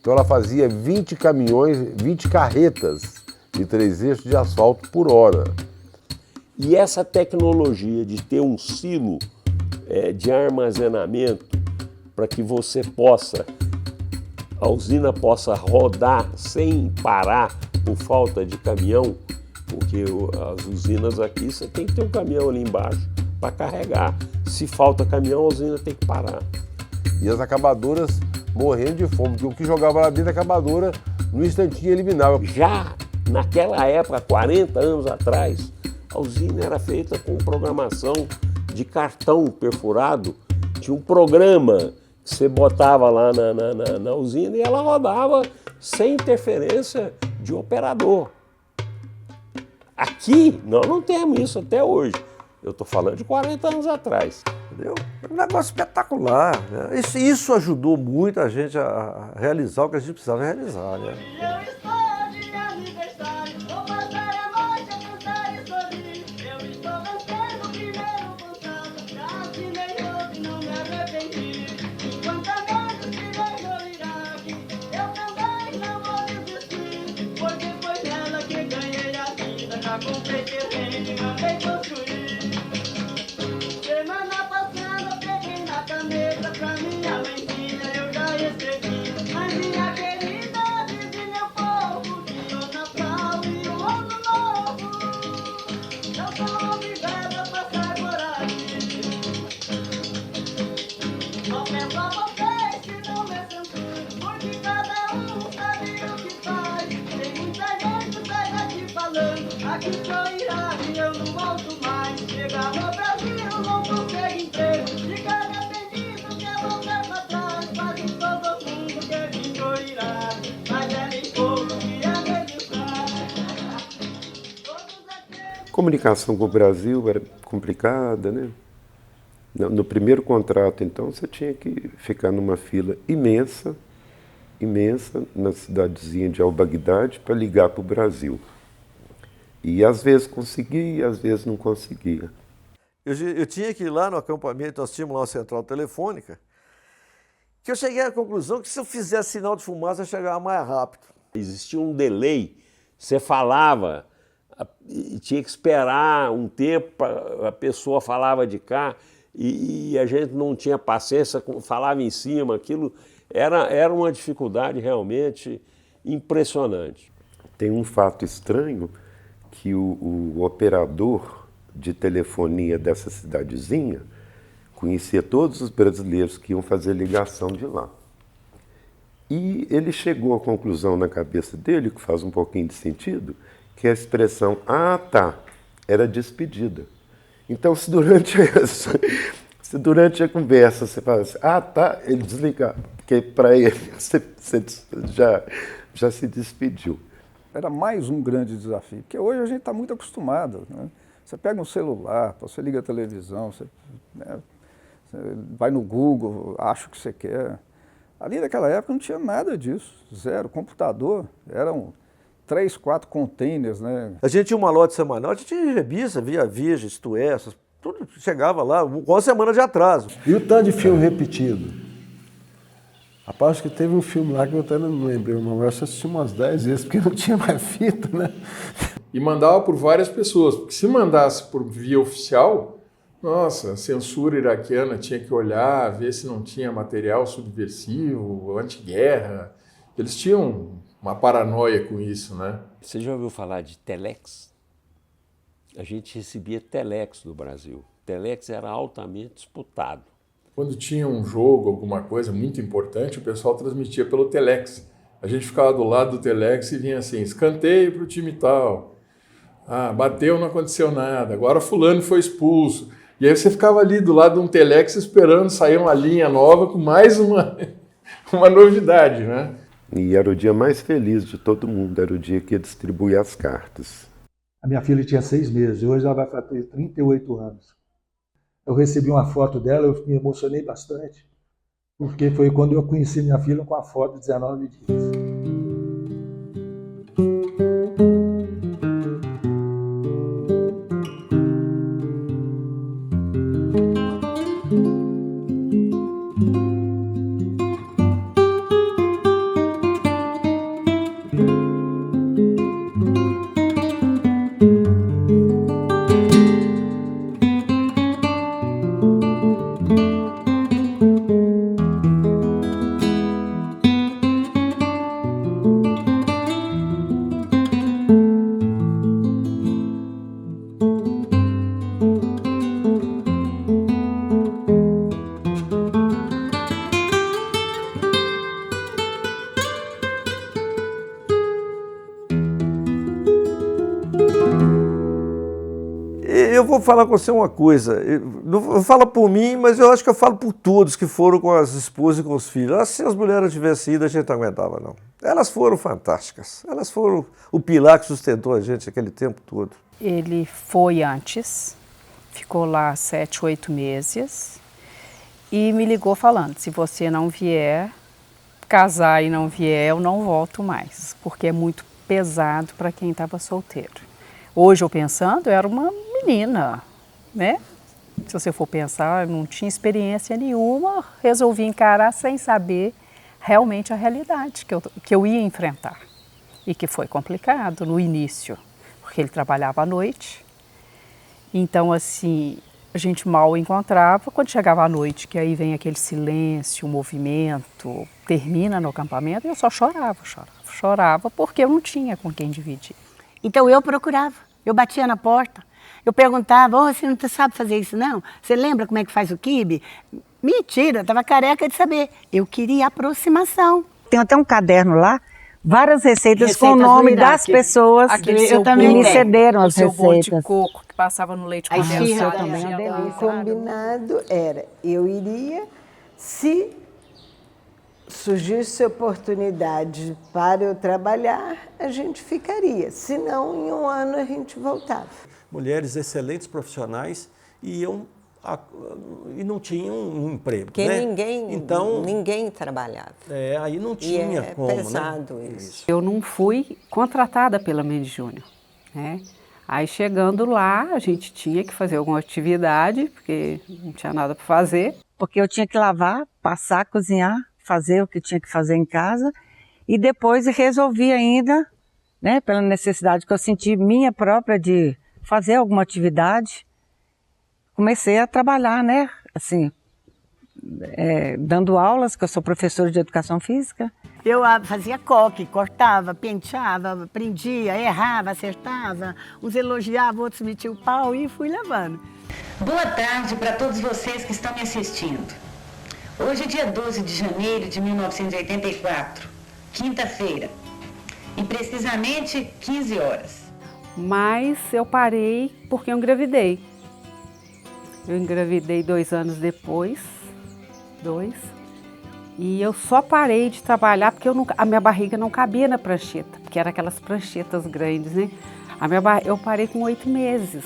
Então ela fazia 20 caminhões, 20 carretas de 3 eixos de asfalto por hora. E essa tecnologia de ter um silo de armazenamento para que você a usina possa rodar sem parar por falta de caminhão, porque as usinas aqui você tem que ter um caminhão ali embaixo para carregar. Se falta caminhão, a usina tem que parar. E as acabadoras morrendo de fome, porque o que jogava lá dentro da acabadora, no instantinho eliminava. Já naquela época, 40 anos atrás, a usina era feita com programação de cartão perfurado. Tinha um programa que você botava lá na usina e ela rodava sem interferência de operador. Aqui, nós não temos isso até hoje. Eu estou falando de 40 anos atrás. Entendeu? É um negócio espetacular, né? Isso ajudou muito a gente a realizar o que a gente precisava realizar, né? Comunicação com o Brasil era complicada, né? No primeiro contrato, então, você tinha que ficar numa fila imensa, na cidadezinha de Al-Baghdad, para ligar para o Brasil. E às vezes conseguia, às vezes não conseguia. Eu tinha que ir lá no acampamento, nós tínhamos lá uma central telefônica, que eu cheguei à conclusão que se eu fizesse sinal de fumaça, eu chegava mais rápido. Existia um delay, você falava, e tinha que esperar um tempo, a pessoa falava de cá, e a gente não tinha paciência, falava em cima, aquilo era uma dificuldade realmente impressionante. Tem um fato estranho, que o operador de telefonia dessa cidadezinha conhecia todos os brasileiros que iam fazer ligação de lá. E ele chegou à conclusão na cabeça dele, que faz um pouquinho de sentido, que a expressão "ah, tá" era despedida. Então, se durante a conversa você fala assim, "ah, tá", ele desligava, porque para ele você já se despediu. Era mais um grande desafio, porque hoje a gente está muito acostumado, né? Você pega um celular, você liga a televisão, você vai no Google, acha o que você quer. Ali naquela época não tinha nada disso, zero. Computador, eram 3, 4 containers, né? A gente tinha uma lote semanal, a gente tinha revista, Via Virgem, Isto É, tudo chegava lá, com uma semana de atraso. E o tanto de filme repetido? Rapaz, acho que teve um filme lá que eu até não lembrei o nome, eu assisti umas 10 vezes, porque não tinha mais fita, né? E mandava por várias pessoas, porque se mandasse por via oficial, nossa, a censura iraquiana tinha que olhar, ver se não tinha material subversivo, anti-guerra. Eles tinham uma paranoia com isso, né? Você já ouviu falar de telex? A gente recebia telex do Brasil. Telex era altamente disputado. Quando tinha um jogo, alguma coisa muito importante, o pessoal transmitia pelo telex. A gente ficava do lado do telex e vinha assim, escanteio para o time tal. Ah, bateu, não aconteceu nada. Agora fulano foi expulso. E aí você ficava ali do lado de um telex esperando sair uma linha nova com mais uma novidade, né? E era o dia mais feliz de todo mundo, era o dia que ia distribuir as cartas. A minha filha tinha 6 meses, hoje ela vai fazer 38 anos. Eu recebi uma foto dela, eu me emocionei bastante, porque foi quando eu conheci minha filha com a foto de 19 dias. Eu vou falar com você uma coisa, eu falo por mim, mas eu acho que eu falo por todos que foram com as esposas e com os filhos. Se as mulheres tivessem ido, a gente não aguentava, não. Elas foram fantásticas, elas foram o pilar que sustentou a gente aquele tempo todo. Ele foi antes, ficou lá 7, 8 meses e me ligou falando, se você não vier, casar e não vier, eu não volto mais, porque é muito pesado para quem estava solteiro. Hoje eu pensando, eu era uma menina, né? Se você for pensar, eu não tinha experiência nenhuma, resolvi encarar sem saber realmente a realidade que eu ia enfrentar. E que foi complicado no início, porque ele trabalhava à noite. Então, assim, a gente mal encontrava. Quando chegava à noite, que aí vem aquele silêncio, o movimento, termina no acampamento, eu só chorava, porque eu não tinha com quem dividir. Então eu procurava, eu batia na porta, eu perguntava, você não sabe fazer isso não? Você lembra como é que faz o quibe? Mentira, eu estava careca de saber. Eu queria aproximação. Tem até um caderno lá, várias receitas com o nome das pessoas que me cederam as receitas. O bolo de coco que passava no leite condensado. Também é delícia. O combinado era, eu iria, se surgisse oportunidade para eu trabalhar, a gente ficaria. Se não, em um ano a gente voltava. Mulheres excelentes profissionais iam e não tinham um emprego. Porque né? ninguém trabalhava. Aí não tinha como. Pesado né? isso. Eu não fui contratada pela Mendes Júnior, né? Aí chegando lá, a gente tinha que fazer alguma atividade, porque não tinha nada para fazer. Porque eu tinha que lavar, passar, cozinhar, fazer o que tinha que fazer em casa. E depois resolvi ainda, né, pela necessidade que eu senti minha própria de fazer alguma atividade, comecei a trabalhar, né, assim, dando aulas, que eu sou professora de educação física. Eu fazia coque, cortava, penteava, prendia, errava, acertava. Uns elogiavam, outros metiam o pau e fui levando. Boa tarde para todos vocês que estão me assistindo. Hoje é dia 12 de janeiro de 1984, quinta-feira, e precisamente 15 horas. Mas eu parei porque eu engravidei. Eu engravidei 2 anos depois, e eu só parei de trabalhar porque a minha barriga não cabia na prancheta, porque eram aquelas pranchetas grandes, né? Eu parei com 8 meses,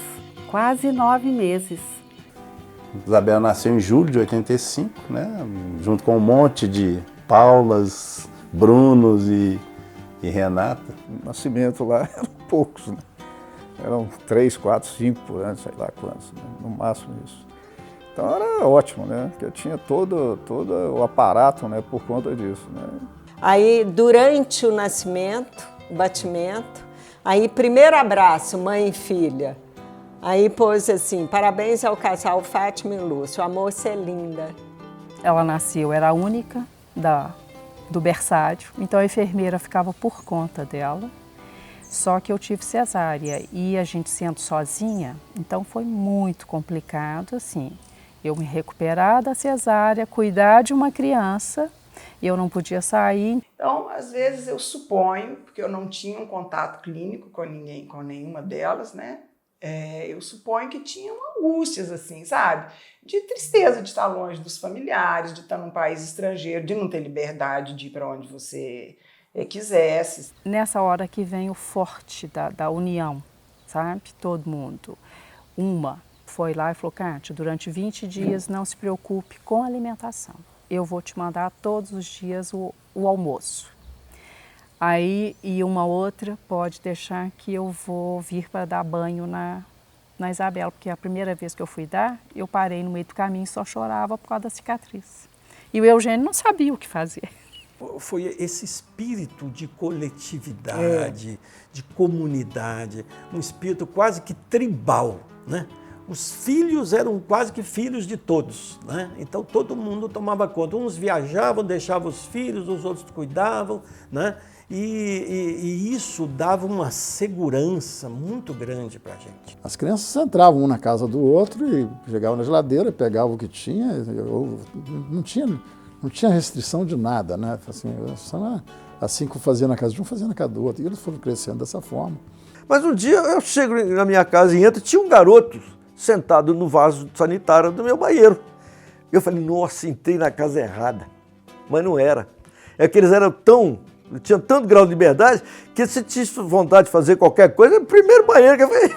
quase 9 meses. Isabela nasceu em julho de 85, né? Junto com um monte de Paulas, Brunos e Renata. O nascimento lá eram poucos, né? Eram 3, 4, 5 por ano, sei lá quantos, né? No máximo isso. Então era ótimo, né? Porque eu tinha todo o aparato, né, por conta disso, né? Aí, durante o nascimento, o batimento, aí primeiro abraço, mãe e filha. Aí pôs assim, parabéns ao casal Fátima e Lúcio, a moça é linda. Ela nasceu, era a única do berçário, então a enfermeira ficava por conta dela. Só que eu tive cesárea e a gente sendo sozinha, então foi muito complicado, assim. Eu me recuperar da cesárea, cuidar de uma criança, eu não podia sair. Então, às vezes eu suponho, porque eu não tinha um contato clínico com ninguém, com nenhuma delas, né? Eu suponho que tinham angústias, assim, sabe? De tristeza de estar longe dos familiares, de estar num país estrangeiro, de não ter liberdade de ir para onde você quisesse. Nessa hora que vem o forte da união, sabe? Todo mundo. Uma foi lá e falou, Kátia, durante 20 dias não se preocupe com a alimentação. Eu vou te mandar todos os dias o almoço. Aí, e uma outra pode deixar que eu vou vir para dar banho na Isabela, porque a primeira vez que eu fui dar, eu parei no meio do caminho e só chorava por causa da cicatriz. E o Eugênio não sabia o que fazer. Foi esse espírito de coletividade, de comunidade, um espírito quase que tribal, né? Os filhos eram quase que filhos de todos, né? Então todo mundo tomava conta. Uns viajavam, deixavam os filhos, os outros cuidavam, né? E isso dava uma segurança muito grande para a gente. As crianças entravam um na casa do outro e chegavam na geladeira, pegavam o que tinha, não tinha restrição de nada, né? Assim que eu fazia na casa de um, fazia na casa do outro. E eles foram crescendo dessa forma. Mas um dia eu chego na minha casa e entro, tinha um garoto sentado no vaso sanitário do meu banheiro. Eu falei, nossa, entrei na casa errada. Mas não era. É que eles tinham tanto grau de liberdade que se tinha vontade de fazer qualquer coisa, o primeiro banheiro que eu falei,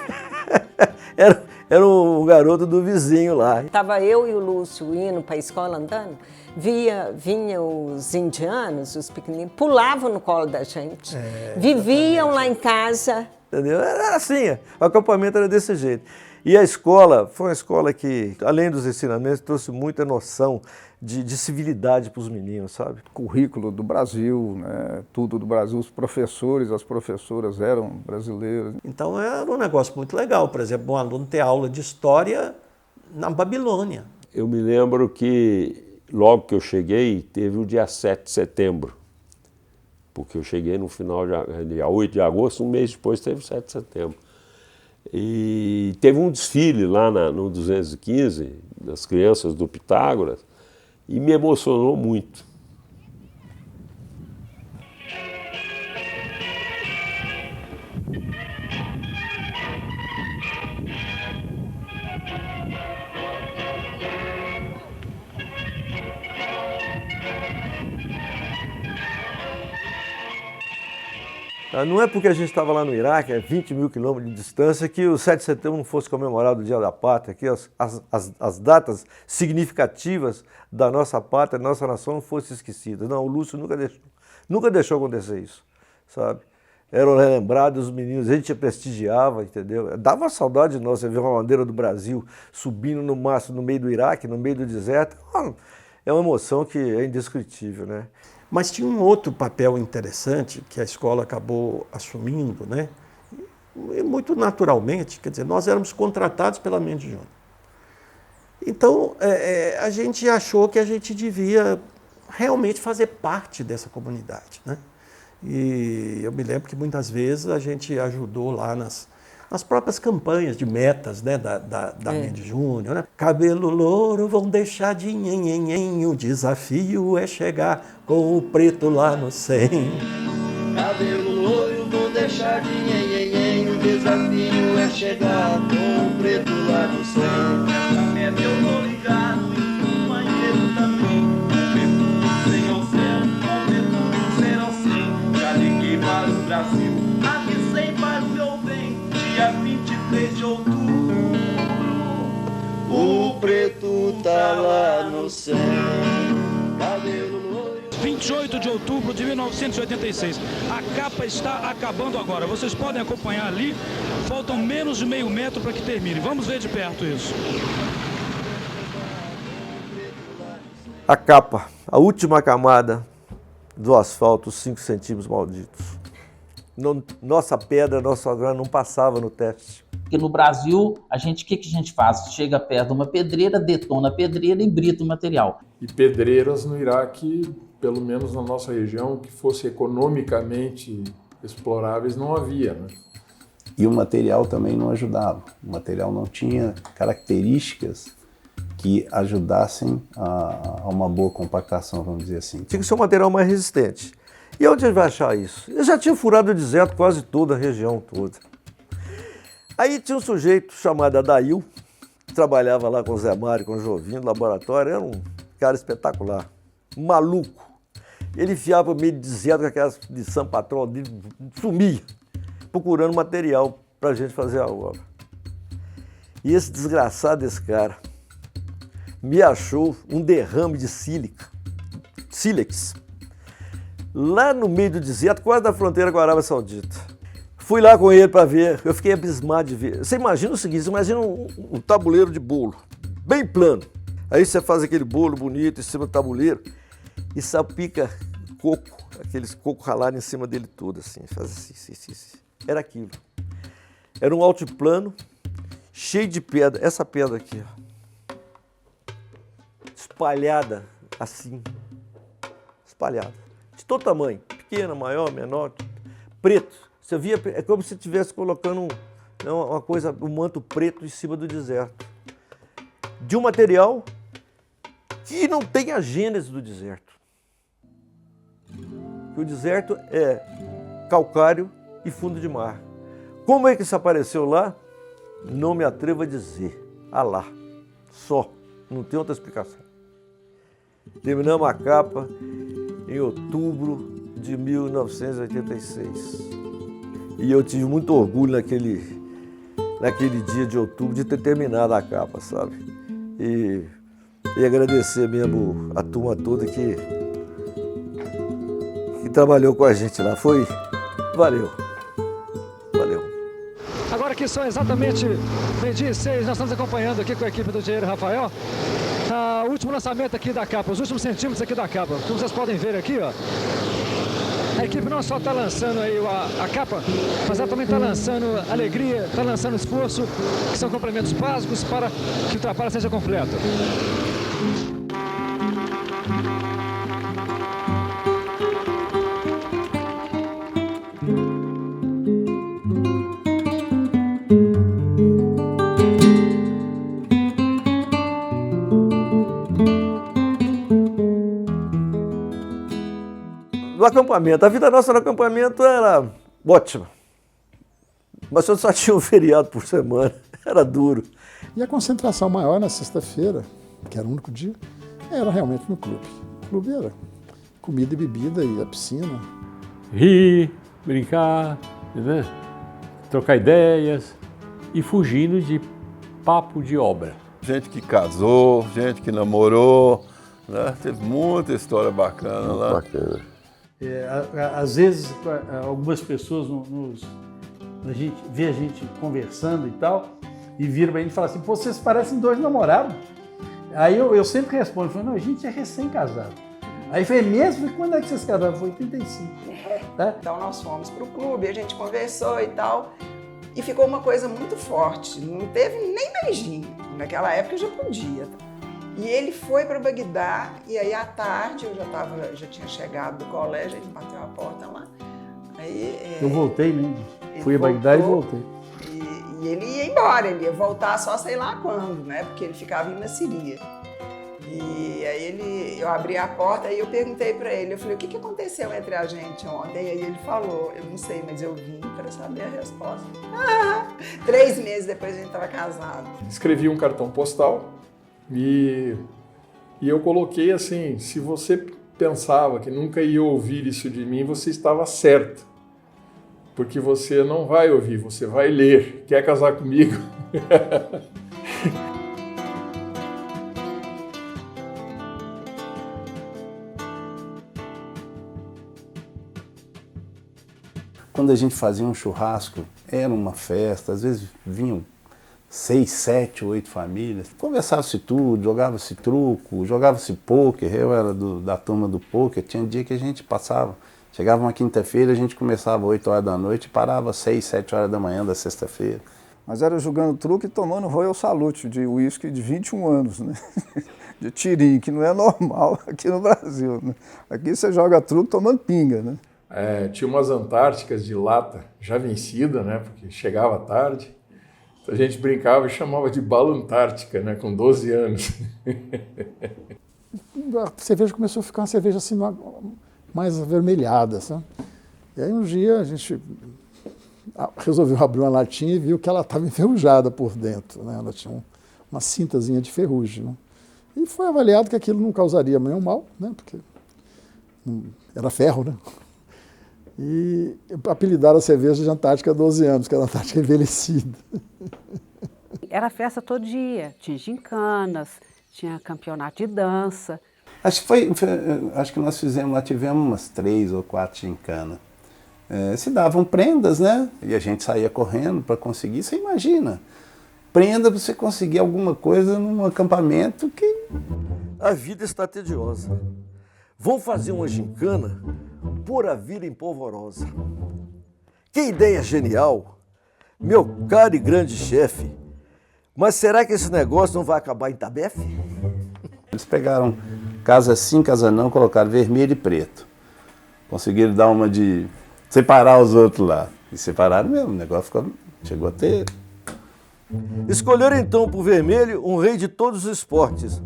era o garoto do vizinho lá. Tava eu e o Lúcio indo para a escola andando, vinham os indianos, os pequeninos, pulavam no colo da gente, viviam lá em casa. Entendeu? Era assim, o acampamento era desse jeito. E a escola foi uma escola que, além dos ensinamentos, trouxe muita noção de civilidade para os meninos, sabe? Currículo do Brasil, né? Tudo do Brasil, os professores, as professoras eram brasileiros. Então era um negócio muito legal, por exemplo, um aluno ter aula de história na Babilônia. Eu me lembro que logo que eu cheguei, teve o dia 7 de setembro, porque eu cheguei no final, dia 8 de agosto, um mês depois teve o 7 de setembro. E teve um desfile lá no 215, das crianças do Pitágoras, e me emocionou muito. Não é porque a gente estava lá no Iraque, a 20 mil quilômetros de distância, que o 7 de setembro não fosse comemorado o Dia da Pátria, que as datas significativas da nossa pátria, da nossa nação, não fossem esquecidas. Não, o Lúcio nunca deixou acontecer isso, sabe? eram relembrados, os meninos, a gente prestigiava, entendeu? Dava saudade de nós, você ver uma bandeira do Brasil subindo no mastro no meio do Iraque, no meio do deserto. É uma emoção que é indescritível, né? Mas tinha um outro papel interessante que a escola acabou assumindo, né? E muito naturalmente, quer dizer, nós éramos contratados pela Mendes Júnior. Então, a gente achou que a gente devia realmente fazer parte dessa comunidade, né? E eu me lembro que muitas vezes a gente ajudou lá nas próprias campanhas de metas, né, da Mendes Júnior, né? Cabelo louro vão deixar de nhenhenhen, o desafio é chegar com o preto lá no 100. Cabelo louro vão deixar de nhenhenhen, o desafio é chegar com o preto lá no 100. Essa meta eu tô ligado e o manheiro também. O preto sem ao céu, o preto sem ao 100. Já liguei para o Brasil, avisei para o meu bem. Dia 23 de outubro, o preto tá lá no 100. Cabelo loiro. 28 de outubro de 1986. A capa está acabando agora. Vocês podem acompanhar ali. Faltam menos de meio metro para que termine. Vamos ver de perto isso. A capa, a última camada do asfalto, os 5 centímetros malditos. Nossa pedra, nosso agrano não passava no teste. Porque no Brasil, o que a gente faz? Chega perto de uma pedreira, detona a pedreira e brita o material. E pedreiras no Iraque, pelo menos na nossa região, que fossem economicamente exploráveis, não havia, né? E o material também não ajudava. O material não tinha características que ajudassem a uma boa compactação, vamos dizer assim. Tinha que ser um material mais resistente. E onde ele vai achar isso? Ele já tinha furado o deserto quase toda a região toda. Aí tinha um sujeito chamado Adail, que trabalhava lá com o Zé Mário, com o Jovinho, no laboratório, era um cara espetacular, maluco. Ele enfiava meio de deserto com aquelas de São Patrão, sumia, procurando material para a gente fazer a obra. E esse desgraçado desse cara me achou um derrame de sílex, lá no meio do deserto, quase da fronteira com a Arábia Saudita. Fui lá com ele para ver, eu fiquei abismado de ver. Você imagina o seguinte, você imagina um tabuleiro de bolo, bem plano. Aí você faz aquele bolo bonito em cima do tabuleiro e salpica coco, aqueles coco ralado em cima dele todo, assim, faz assim. Era aquilo. Era um altiplano, cheio de pedra, essa pedra aqui, ó, espalhada assim, espalhada, de todo tamanho, pequena, maior, menor, preto. Você via, é como se estivesse colocando uma coisa, um manto preto em cima do deserto. De um material que não tem a gênese do deserto. O deserto é calcário e fundo de mar. Como é que isso apareceu lá? Não me atrevo a dizer. Alá. Só. Não tem outra explicação. Terminamos a capa em outubro de 1986. E eu tive muito orgulho naquele dia de outubro de ter terminado a capa, sabe? E agradecer mesmo a turma toda que trabalhou com a gente lá. Valeu. Agora que são exatamente 12h06, nós estamos acompanhando aqui com a equipe do engenheiro Rafael o último lançamento aqui da capa, os últimos centímetros aqui da capa. Como vocês podem ver aqui, ó. A equipe não só está lançando aí a capa, mas ela também está lançando alegria, está lançando esforço, que são complementos básicos para que o trabalho seja completo. No acampamento, a vida nossa no acampamento era ótima, mas eu só tinha um feriado por semana, era duro. E a concentração maior na sexta-feira, que era o único dia, era realmente no clube. O clube era comida e bebida e a piscina. Rir, brincar, né? Trocar ideias e fugindo de papo de obra. Gente que casou, gente que namorou, né? Teve muita história bacana lá. Bacana. Às vezes, algumas pessoas a gente vê a gente conversando e tal, e viram pra gente e falam assim, pô, vocês parecem dois namorados. Aí eu sempre respondo, não, a gente é recém-casado. Aí foi mesmo? Quando é que vocês casaram? Foi 85. Tá? Então nós fomos pro clube, a gente conversou e tal, e ficou uma coisa muito forte. Não teve nem beijinho. Naquela época eu já podia. E ele foi para Bagdá, e aí à tarde eu já tinha chegado do colégio, ele bateu a porta lá. Aí, eu voltei, né? Fui a Bagdá e voltei. E ele ia embora, ele ia voltar só sei lá quando, né? Porque ele ficava na Síria. E aí eu abri a porta e eu perguntei para ele, eu falei, o que aconteceu entre a gente ontem? E aí ele falou, eu não sei, mas eu vim para saber a resposta. 3 meses depois a gente estava casado. Escrevi um cartão postal e eu coloquei assim, se você pensava que nunca ia ouvir isso de mim, você estava certo. Porque você não vai ouvir, você vai ler. Quer casar comigo? Quando a gente fazia um churrasco, era uma festa, às vezes vinham 6, 7, 8 famílias. Conversava-se tudo, jogava-se truco, jogava-se pôquer. Eu era da turma do pôquer. Tinha dia que a gente passava. Chegava uma quinta-feira, a gente começava 8 horas da noite e parava 6, 7 horas da manhã da sexta-feira. Mas era jogando truque e tomando Royal Salute de uísque de 21 anos, né? De tirinho, que não é normal aqui no Brasil, né? Aqui você joga truque tomando pinga, né? Tinha umas antárticas de lata já vencida, né? Porque chegava tarde. A gente brincava e chamava de bala antártica, né? Com 12 anos. A cerveja começou a ficar uma cerveja assim, mais avermelhada, sabe? E aí um dia a gente resolveu abrir uma latinha e viu que ela estava enferrujada por dentro, né? Ela tinha uma cintazinha de ferrugem, né? E foi avaliado que aquilo não causaria nenhum mal, né? Porque era ferro, né? E apelidaram a cerveja de Antártica 12 anos, que era Antártica envelhecida. Era festa todo dia, tinha gincanas, tinha campeonato de dança. Acho que nós tivemos umas 3 ou 4 gincanas. Se davam prendas, né? E a gente saía correndo para conseguir. Você imagina, prenda para você conseguir alguma coisa num acampamento que... A vida está tediosa. Vão fazer uma gincana, pôr a vida em polvorosa. Que ideia genial, meu caro e grande chefe. Mas será que esse negócio não vai acabar em tabefe? Eles pegaram casa sim, casa não, colocaram vermelho e preto. Conseguiram dar uma de separar os outros lá. E separaram mesmo, o negócio chegou a ter... Escolheram então por vermelho um rei de todos os esportes.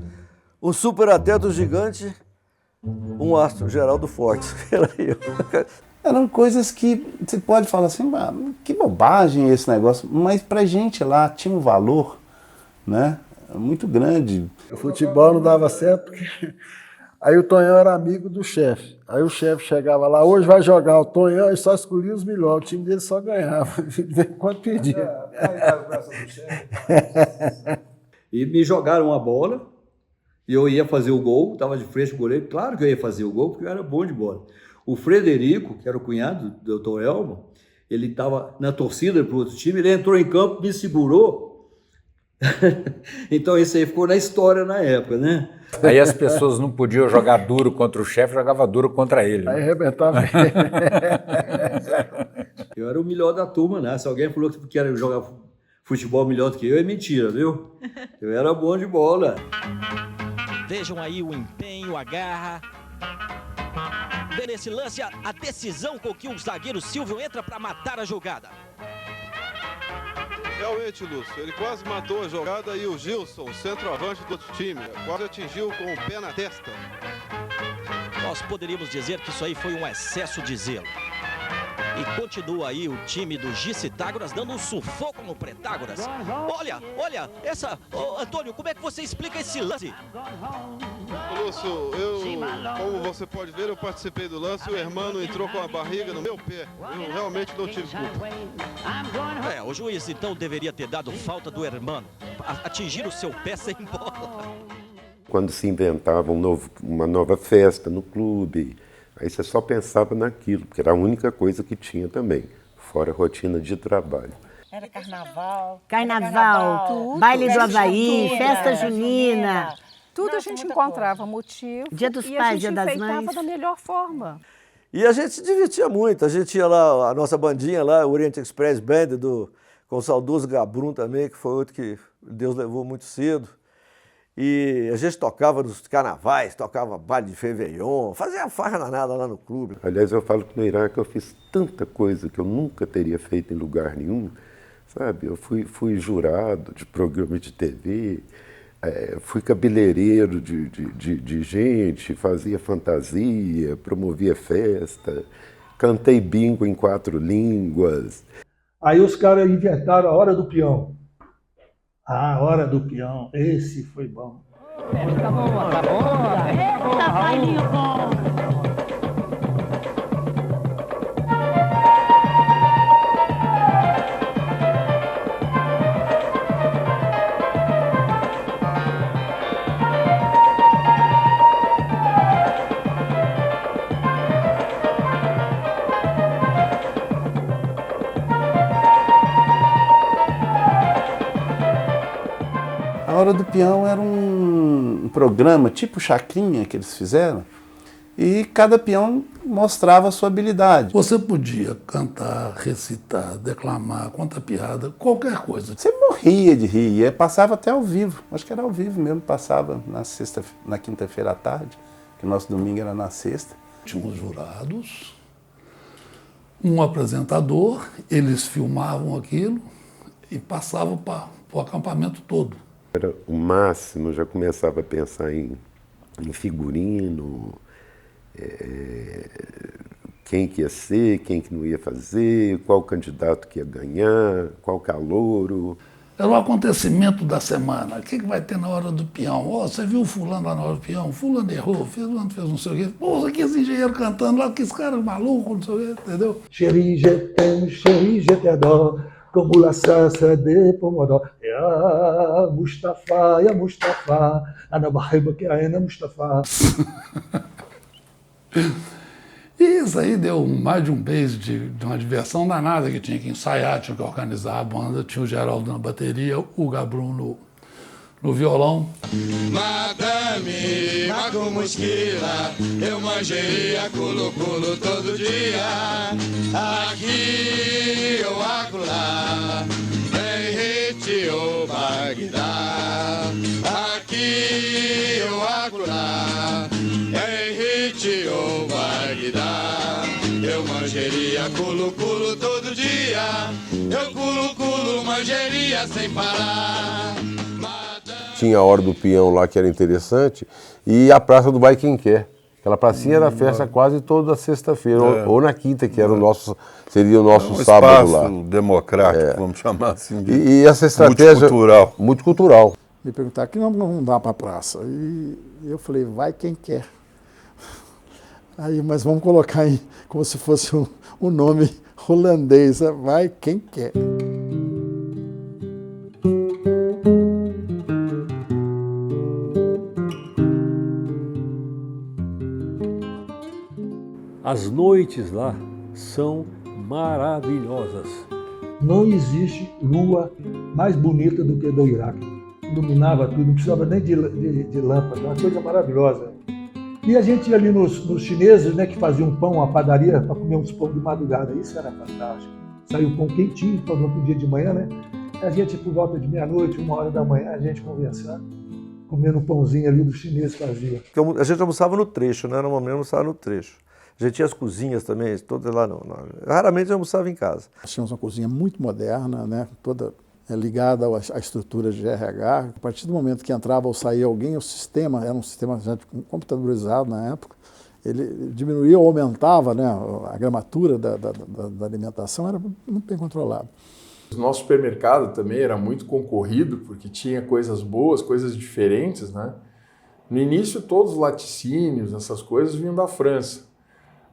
Um superatleta gigante, um astro, Geraldo Fortes. Era eu. Eram coisas que você pode falar assim, que bobagem esse negócio, mas pra gente lá tinha um valor, né, muito grande. O futebol não dava certo, porque aí o Tonhão era amigo do chefe. Aí o chefe chegava lá, hoje vai jogar o Tonhão, e só escolhia os melhores, o time dele só ganhava, de vez em quando perdia. E me jogaram uma bola, e eu ia fazer o gol, estava de frente com o goleiro, claro que eu ia fazer o gol, porque eu era bom de bola. O Frederico, que era o cunhado do Dr. Elmo, ele estava na torcida para o outro time, ele entrou em campo, me segurou. Então isso aí ficou na história na época, né? Aí as pessoas não podiam jogar duro contra o chefe, jogava duro contra ele. Aí arrebentava. Eu era o melhor da turma, né? Se alguém falou que era jogar futebol melhor do que eu, é mentira, viu? Eu era bom de bola. Vejam aí o empenho, a garra. Vê nesse lance a decisão com que o zagueiro Silvio entra para matar a jogada. Realmente, Lúcio, ele quase matou a jogada e o Gilson, centroavante do outro time, quase atingiu com o pé na testa. Nós poderíamos dizer que isso aí foi um excesso de zelo. E continua aí o time do Gicitágoras dando um sufoco no Pretágoras. Olha, essa... Antônio, como é que você explica esse lance? Lúcio, como você pode ver, eu participei do lance e o Hermano entrou com a barriga no meu pé. Eu realmente não tive culpa. O juiz então deveria ter dado falta do Hermano. Atingir o seu pé sem bola. Quando se inventava uma nova festa no clube, Aí você só pensava naquilo, porque era a única coisa que tinha também, fora a rotina de trabalho. Era carnaval. Carnaval, baile do Havaí, festa junina. Tudo a gente encontrava motivo. Dia dos Pais, Dia das Mães. E a gente enfeitava da melhor forma. E a gente se divertia muito. A gente ia lá, a nossa bandinha lá, o Orient Express Band, com o saudoso Gabrum também, que foi outro que Deus levou muito cedo. E a gente tocava nos carnavais, tocava baile de Réveillon, fazia farra danada lá no clube. Aliás, eu falo que no Iraque eu fiz tanta coisa que eu nunca teria feito em lugar nenhum, sabe? Eu fui jurado de programa de TV, fui cabeleireiro de gente, fazia fantasia, promovia festa, cantei bingo em 4 línguas. Aí os caras inventaram a hora do peão. A hora do peão, esse foi bom. Tá boa, tá boa. Eita, bailinho bom. A Hora do Peão era um programa tipo Chacrinha que eles fizeram, e cada peão mostrava a sua habilidade. Você podia cantar, recitar, declamar, contar piada, qualquer coisa. Você morria de rir, e passava até ao vivo, acho que era ao vivo mesmo, passava na quinta-feira à tarde, que o nosso domingo era na sexta. Tinha os jurados, um apresentador, eles filmavam aquilo e passavam para o acampamento todo. Era o máximo, já começava a pensar em figurino, quem que ia ser, quem que não ia fazer, qual candidato que ia ganhar, qual calouro. Era o acontecimento da semana. O que vai ter na hora do peão? Oh, você viu fulano lá na hora do peão? Fulano errou, fulano fez não sei o quê. Pô, aqui esse engenheiro cantando lá, que esse cara maluco, não sei o quê, entendeu? Chérie, je t'aime, chérie, je t'adore, como la salsa de pomodoro. Ya Mustafa, ana barriba que ana Mustafa. E isso aí deu mais de um mês de uma diversão danada, que tinha que ensaiar, tinha que organizar a banda, tinha o Geraldo na bateria, o Gabrum no violão. Madame Macumusquila, eu mangeria culo-culo todo dia. Aqui ou acolá, em Rete ou Bagdá. Aqui ou acolá, em Rete ou Bagdá. Eu mangeria culo-culo todo dia. Eu culo-culo mangeria sem parar. Tinha a Hora do Peão lá, que era interessante, e a Praça do Vai Quem Quer. Aquela pracinha era festa quase toda sexta-feira, ou na quinta, que era seria o nosso sábado lá. Um espaço democrático, vamos chamar assim, de e essa estratégia multicultural. Me perguntaram que não dá para a praça. E eu falei, vai quem quer. Aí, mas vamos colocar aí como se fosse um nome holandês, vai quem quer. As noites lá são maravilhosas. Não existe lua mais bonita do que a do Iraque. Iluminava tudo, não precisava nem de lâmpada, uma coisa maravilhosa. E a gente ia ali nos chineses, né, que faziam pão, a padaria, para comer uns pão de madrugada. Isso era fantástico. Saiu o pão quentinho, para o dia de manhã, né? A gente, por volta de meia-noite, 1h da manhã, a gente conversando, comendo um pãozinho ali dos chineses fazia. A gente almoçava no trecho, né? Normalmente almoçava no trecho. A gente tinha as cozinhas também, todas lá. Raramente eu almoçava em casa. Nós tínhamos uma cozinha muito moderna, né? Toda ligada à estrutura de RH. A partir do momento que entrava ou saía alguém, o sistema, era um sistema já computadorizado na época, ele diminuía ou aumentava, né? A gramatura da alimentação era muito bem controlado. O nosso supermercado também era muito concorrido, porque tinha coisas boas, coisas diferentes, né? No início, todos os laticínios, essas coisas vinham da França.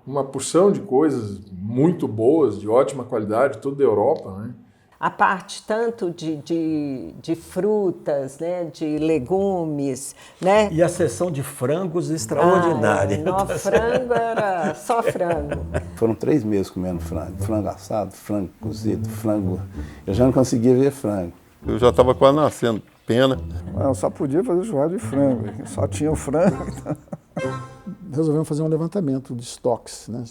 Uma porção de coisas muito boas, de ótima qualidade, tudo da Europa, né? a parte tanto de frutas, né, de legumes, né? E a sessão de frangos extraordinária. Frango era só frango. Foram 3 meses comendo frango. Frango assado, frango cozido, frango... Eu já não conseguia ver frango. Eu já estava quase nascendo, pena. Eu só podia fazer churrasco de frango, só tinha o frango. Resolvemos fazer um levantamento de estoques, né?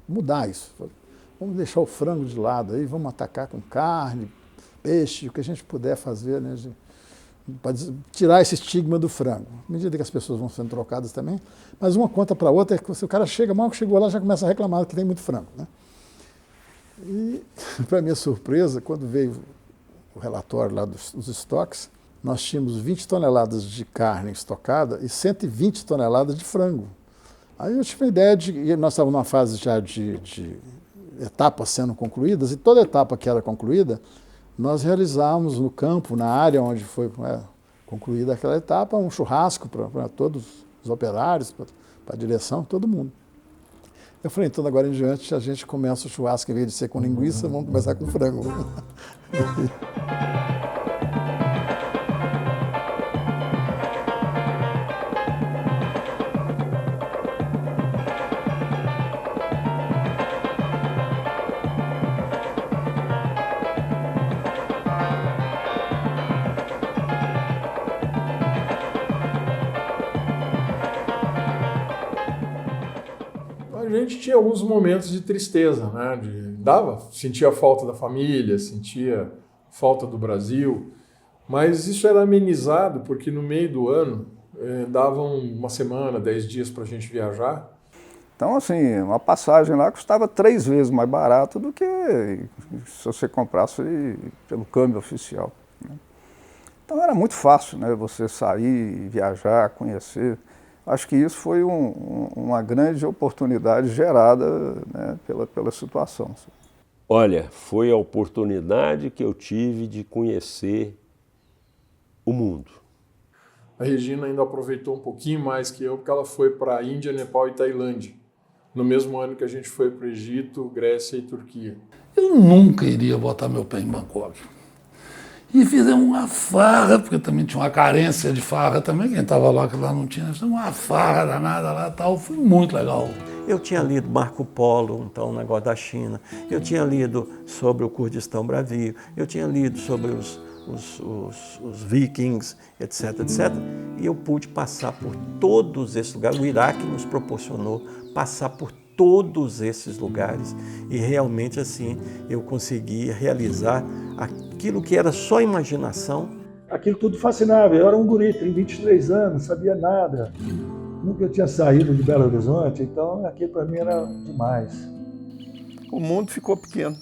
Mudar isso. Vamos deixar o frango de lado aí, vamos atacar com carne, peixe, o que a gente puder fazer, né? Para tirar esse estigma do frango. À medida que as pessoas vão sendo trocadas também, mas uma conta para a outra, é que se o cara chega, mal que chegou lá, já começa a reclamar que tem muito frango, né? E, para minha surpresa, quando veio o relatório lá dos estoques, nós tínhamos 20 toneladas de carne estocada e 120 toneladas de frango. Aí eu tive a ideia de... Nós estávamos numa fase já de etapas sendo concluídas, e toda etapa que era concluída, nós realizávamos no campo, na área onde foi concluída aquela etapa, um churrasco para todos os operários, para a direção, todo mundo. Eu falei, então, agora em diante, a gente começa o churrasco, em vez de ser com linguiça, vamos começar com frango. A gente tinha alguns momentos de tristeza, né? Sentia falta da família, sentia falta do Brasil, mas isso era amenizado porque no meio do ano davam uma semana, 10 dias para a gente viajar. Então, assim, uma passagem lá custava 3 vezes mais barato do que se você comprasse pelo câmbio oficial, né? Então era muito fácil, né? Você sair, viajar, conhecer. Acho que isso foi uma grande oportunidade gerada, né, pela situação. Olha, foi a oportunidade que eu tive de conhecer o mundo. A Regina ainda aproveitou um pouquinho mais que eu, porque ela foi para a Índia, Nepal e Tailândia, no mesmo ano que a gente foi para o Egito, Grécia e Turquia. Eu nunca iria botar meu pé em Bangkok. E fizemos uma farra, porque também tinha uma carência de farra também, quem estava lá, que lá não tinha, uma farra danada lá e tal, foi muito legal. Eu tinha lido Marco Polo, então, o negócio da China, eu tinha lido sobre o Kurdistão Bravio, eu tinha lido sobre os vikings, etc, etc, e eu pude passar por todos esses lugares. O Iraque nos proporcionou passar por todos esses lugares e realmente assim eu consegui realizar aquilo que era só imaginação. Aquilo tudo fascinava. Eu era um guri, tenho 23 anos, não sabia nada. Nunca tinha saído de Belo Horizonte, então aquilo para mim era demais. O mundo ficou pequeno.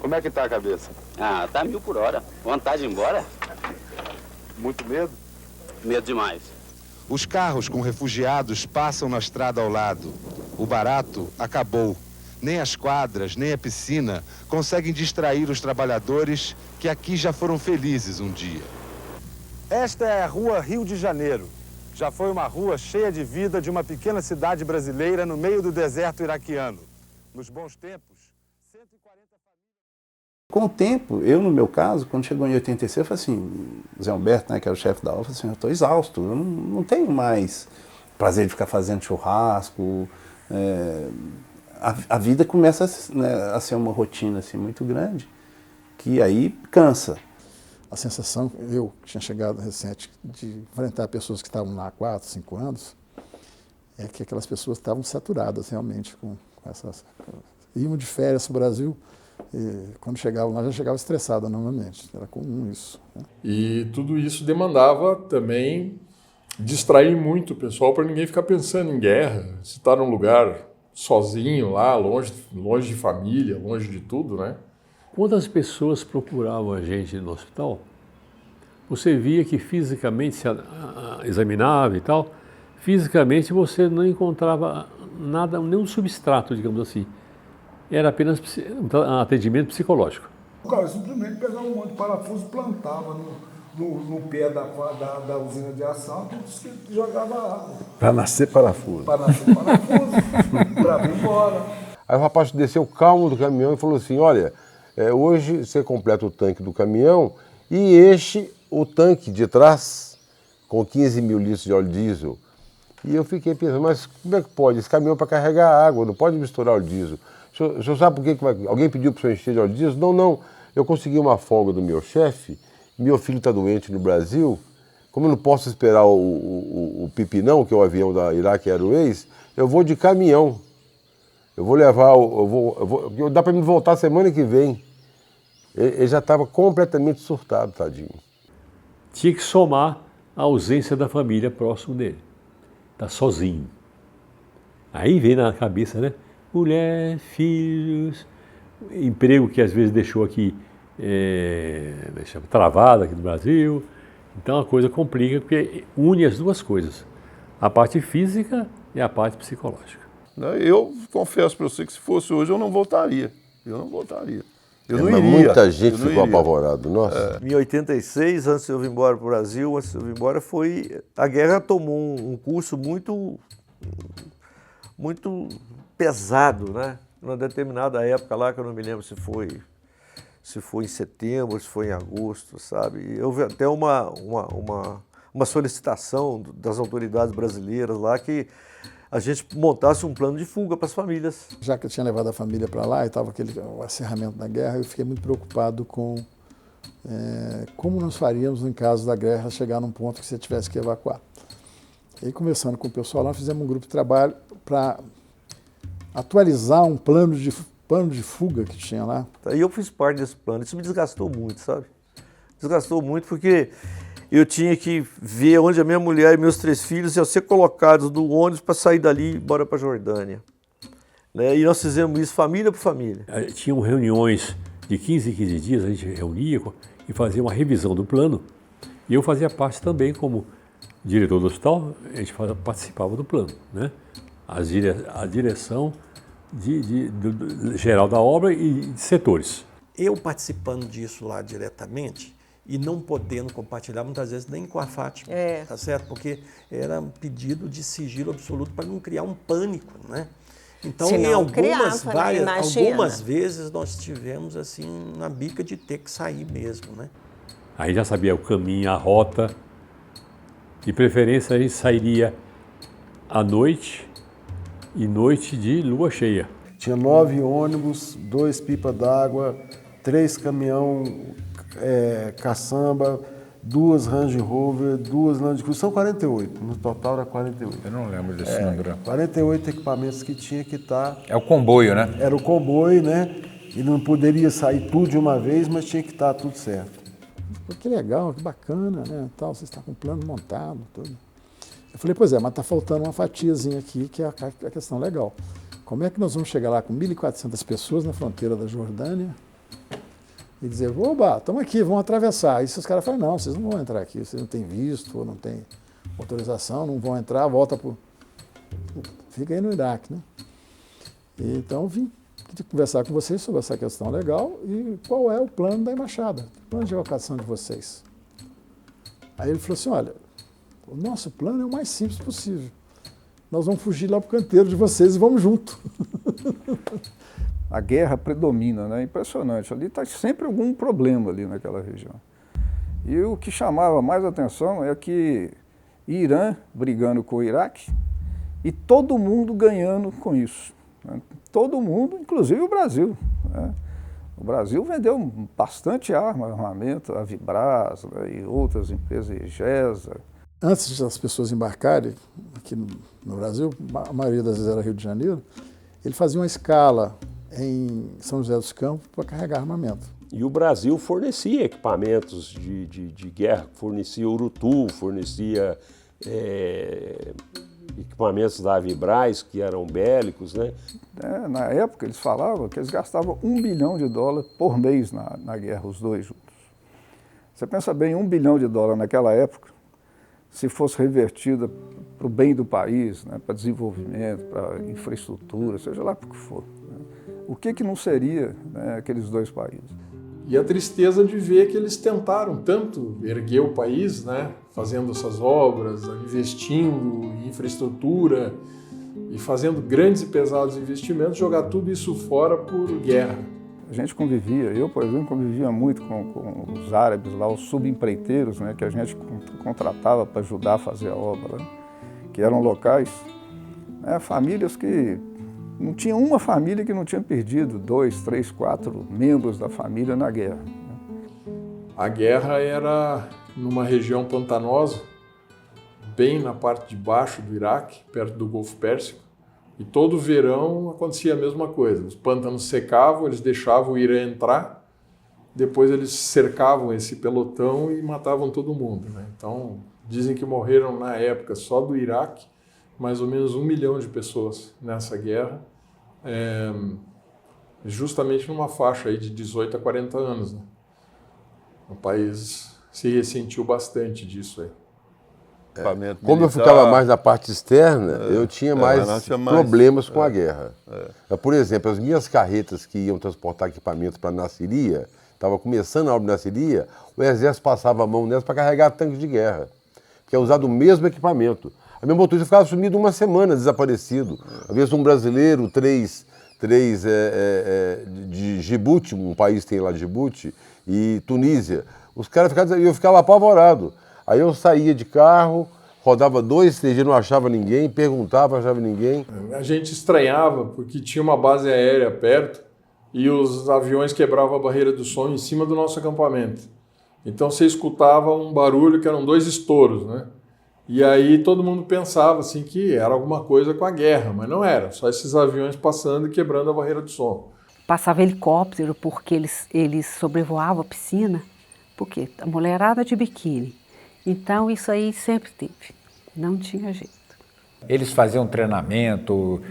Como é que tá a cabeça? Ah, tá 1000 por hora. Vontade de ir embora? Muito medo? Medo demais. Os carros com refugiados passam na estrada ao lado. O barato acabou. Nem as quadras, nem a piscina conseguem distrair os trabalhadores que aqui já foram felizes um dia. Esta é a Rua Rio de Janeiro. Já foi uma rua cheia de vida de uma pequena cidade brasileira no meio do deserto iraquiano. Nos bons tempos, 140 famílias... Com o tempo, eu no meu caso, quando chegou em 86, eu falei assim, Zé Humberto, né, que era o chefe da aula, eu falei assim, eu estou exausto, eu não tenho mais prazer de ficar fazendo churrasco, a vida começa a ser uma rotina assim, muito grande, que aí cansa. A sensação, eu que tinha chegado recente, de enfrentar pessoas que estavam lá há 4, 5 anos, é que aquelas pessoas estavam saturadas realmente com essas... Iam de férias para o Brasil, e quando chegavam lá já chegavam estressadas novamente, era comum isso. Né? E tudo isso demandava também distrair muito o pessoal para ninguém ficar pensando em guerra, se está num lugar sozinho lá, longe de família, longe de tudo, né? Quando as pessoas procuravam a gente no hospital, você via que fisicamente se examinava e tal, fisicamente você não encontrava nada, nenhum substrato, digamos assim. Era apenas um atendimento psicológico. O cara simplesmente pegava um monte de parafuso, plantava no pé da usina de assalto e jogava água. Para nascer parafuso. Para nascer parafuso, para vir embora. Aí o rapaz desceu calmo do caminhão e falou assim, olha, hoje você completa o tanque do caminhão e enche o tanque de trás com 15 mil litros de óleo diesel. E eu fiquei pensando, mas como é que pode? Esse caminhão é para carregar água, não pode misturar óleo diesel. O senhor sabe por que vai... Alguém pediu para o senhor encher de óleo diesel? Não. Eu consegui uma folga do meu chefe, meu filho está doente no Brasil, como eu não posso esperar o Pipinão, que é o avião da Iraq Airways, eu vou de caminhão. Eu vou levar, dá para me voltar semana que vem. Ele já estava completamente surtado, tadinho. Tinha que somar a ausência da família próximo dele. Está sozinho. Aí vem na cabeça, né? Mulher, filhos, emprego que às vezes deixou aqui travado aqui no Brasil. Então a coisa complica porque une as duas coisas. A parte física e a parte psicológica. Eu confesso para você que se fosse hoje eu não voltaria. Eu não iria. Muita gente ficou apavorado, nossa. Em 86, antes de eu vir embora para o Brasil, a guerra tomou um curso muito pesado, né? Numa determinada época lá, que eu não me lembro se foi em setembro, se foi em agosto, sabe? Houve até uma solicitação das autoridades brasileiras lá que a gente montasse um plano de fuga para as famílias. Já que eu tinha levado a família para lá e estava o acerramento da guerra, eu fiquei muito preocupado com como nós faríamos em caso da guerra chegar num ponto que você tivesse que evacuar. E aí, conversando com o pessoal lá, fizemos um grupo de trabalho para atualizar um plano de fuga que tinha lá. E eu fiz parte desse plano. Isso me desgastou muito, sabe? Desgastou muito porque eu tinha que ver onde a minha mulher e meus 3 filhos iam ser colocados no ônibus para sair dali e ir embora para a Jordânia. Né? E nós fizemos isso família por família. Tinham reuniões de 15 em 15 dias, a gente reunia e fazia uma revisão do plano. E eu fazia parte também como diretor do hospital, a gente participava do plano, né? A direção geral da obra e de setores. Eu participando disso lá diretamente e não podendo compartilhar muitas vezes nem com a Fátima, tá certo? Porque era um pedido de sigilo absoluto para não criar um pânico, né? Então, em algumas vezes nós tivemos assim na bica de ter que sair mesmo, né? Aí já sabia o caminho, a rota. De preferência a gente sairia à noite e noite de lua cheia. Tinha 9 ônibus, 2 pipas d'água, 3 caminhão caçamba, 2 Range Rover, 2 Land Cruiser, são 48, no total era 48. Eu não lembro desse número. 48 equipamentos que tinha que estar... É o comboio, né? Era o comboio, né? E não poderia sair tudo de uma vez, mas tinha que estar tudo certo. Que legal, que bacana, né? Tal, você está com o plano montado, tudo. Eu falei, pois é, mas está faltando uma fatiazinha aqui, que é a questão legal. Como é que nós vamos chegar lá com 1.400 pessoas na fronteira da Jordânia e dizer, oba, estamos aqui, vamos atravessar. Aí os caras falam, não, vocês não vão entrar aqui, vocês não têm visto, ou não têm autorização, não vão entrar, volta para fica aí no Iraque, né? Então, vim conversar com vocês sobre essa questão legal e qual é o plano da embaixada, o plano de evacuação de vocês. Aí ele falou assim, olha, o nosso plano é o mais simples possível. Nós vamos fugir lá para o canteiro de vocês e vamos junto. A guerra predomina, né? Impressionante. Ali está sempre algum problema ali naquela região. E o que chamava mais atenção é que Irã brigando com o Iraque e todo mundo ganhando com isso. Né? Todo mundo, inclusive o Brasil. Né? O Brasil vendeu bastante armamento, a Vibras, né, e outras empresas, IGESA. Antes das pessoas embarcarem aqui no Brasil, a maioria das vezes era Rio de Janeiro, ele fazia uma escala em São José dos Campos para carregar armamento. E o Brasil fornecia equipamentos de guerra, fornecia Urutu, fornecia equipamentos da Vibraz, que eram bélicos, né? Na época eles falavam que eles gastavam $1 bilhão por mês na guerra, os dois juntos. Você pensa bem, $1 bilhão naquela época, se fosse revertida para o bem do país, né, para desenvolvimento, para infraestrutura, seja lá por que for. Né? O que não seria, né, aqueles dois países? E a tristeza de ver que eles tentaram tanto erguer o país, né, fazendo essas obras, investindo em infraestrutura e fazendo grandes e pesados investimentos, jogar tudo isso fora por guerra. A gente convivia, eu, por exemplo, convivia muito com os árabes lá, os subempreiteiros, né, que a gente contratava para ajudar a fazer a obra, né, que eram locais, né, famílias que não tinha uma família que não tinha perdido 2, 3, 4 membros da família na guerra. A guerra era numa região pantanosa, bem na parte de baixo do Iraque, perto do Golfo Pérsico, e todo verão acontecia a mesma coisa. Os pântanos secavam, eles deixavam o Irã entrar, depois eles cercavam esse pelotão e matavam todo mundo. Né? Então, dizem que morreram na época só do Iraque mais ou menos 1 milhão de pessoas nessa guerra, justamente numa faixa aí de 18 a 40 anos. Né? O país se ressentiu bastante disso aí. Como eu ficava mais na parte externa, eu tinha mais problemas com a guerra. Por exemplo, as minhas carretas que iam transportar equipamentos para Nasiriyah, estava começando a obra de Nasiriyah, o exército passava a mão nelas para carregar tanques de guerra, que é usado o mesmo equipamento. A minha motorista ficava sumido 1 semana, desaparecido. Às vezes um brasileiro, três de Djibouti, um país tem lá Djibouti, e Tunísia. Os caras ficavam, eu ficava apavorado. Aí eu saía de carro, rodava 2, 3 dias, não achava ninguém, perguntava, não achava ninguém. A gente estranhava porque tinha uma base aérea perto e os aviões quebravam a barreira do som em cima do nosso acampamento. Então você escutava um barulho que eram 2 estouros, né? E aí todo mundo pensava assim que era alguma coisa com a guerra, mas não era, só esses aviões passando e quebrando a barreira do som. Passava helicóptero porque eles sobrevoavam a piscina, porque a mulherada de biquíni. Então isso aí sempre teve, não tinha jeito. Eles faziam treinamento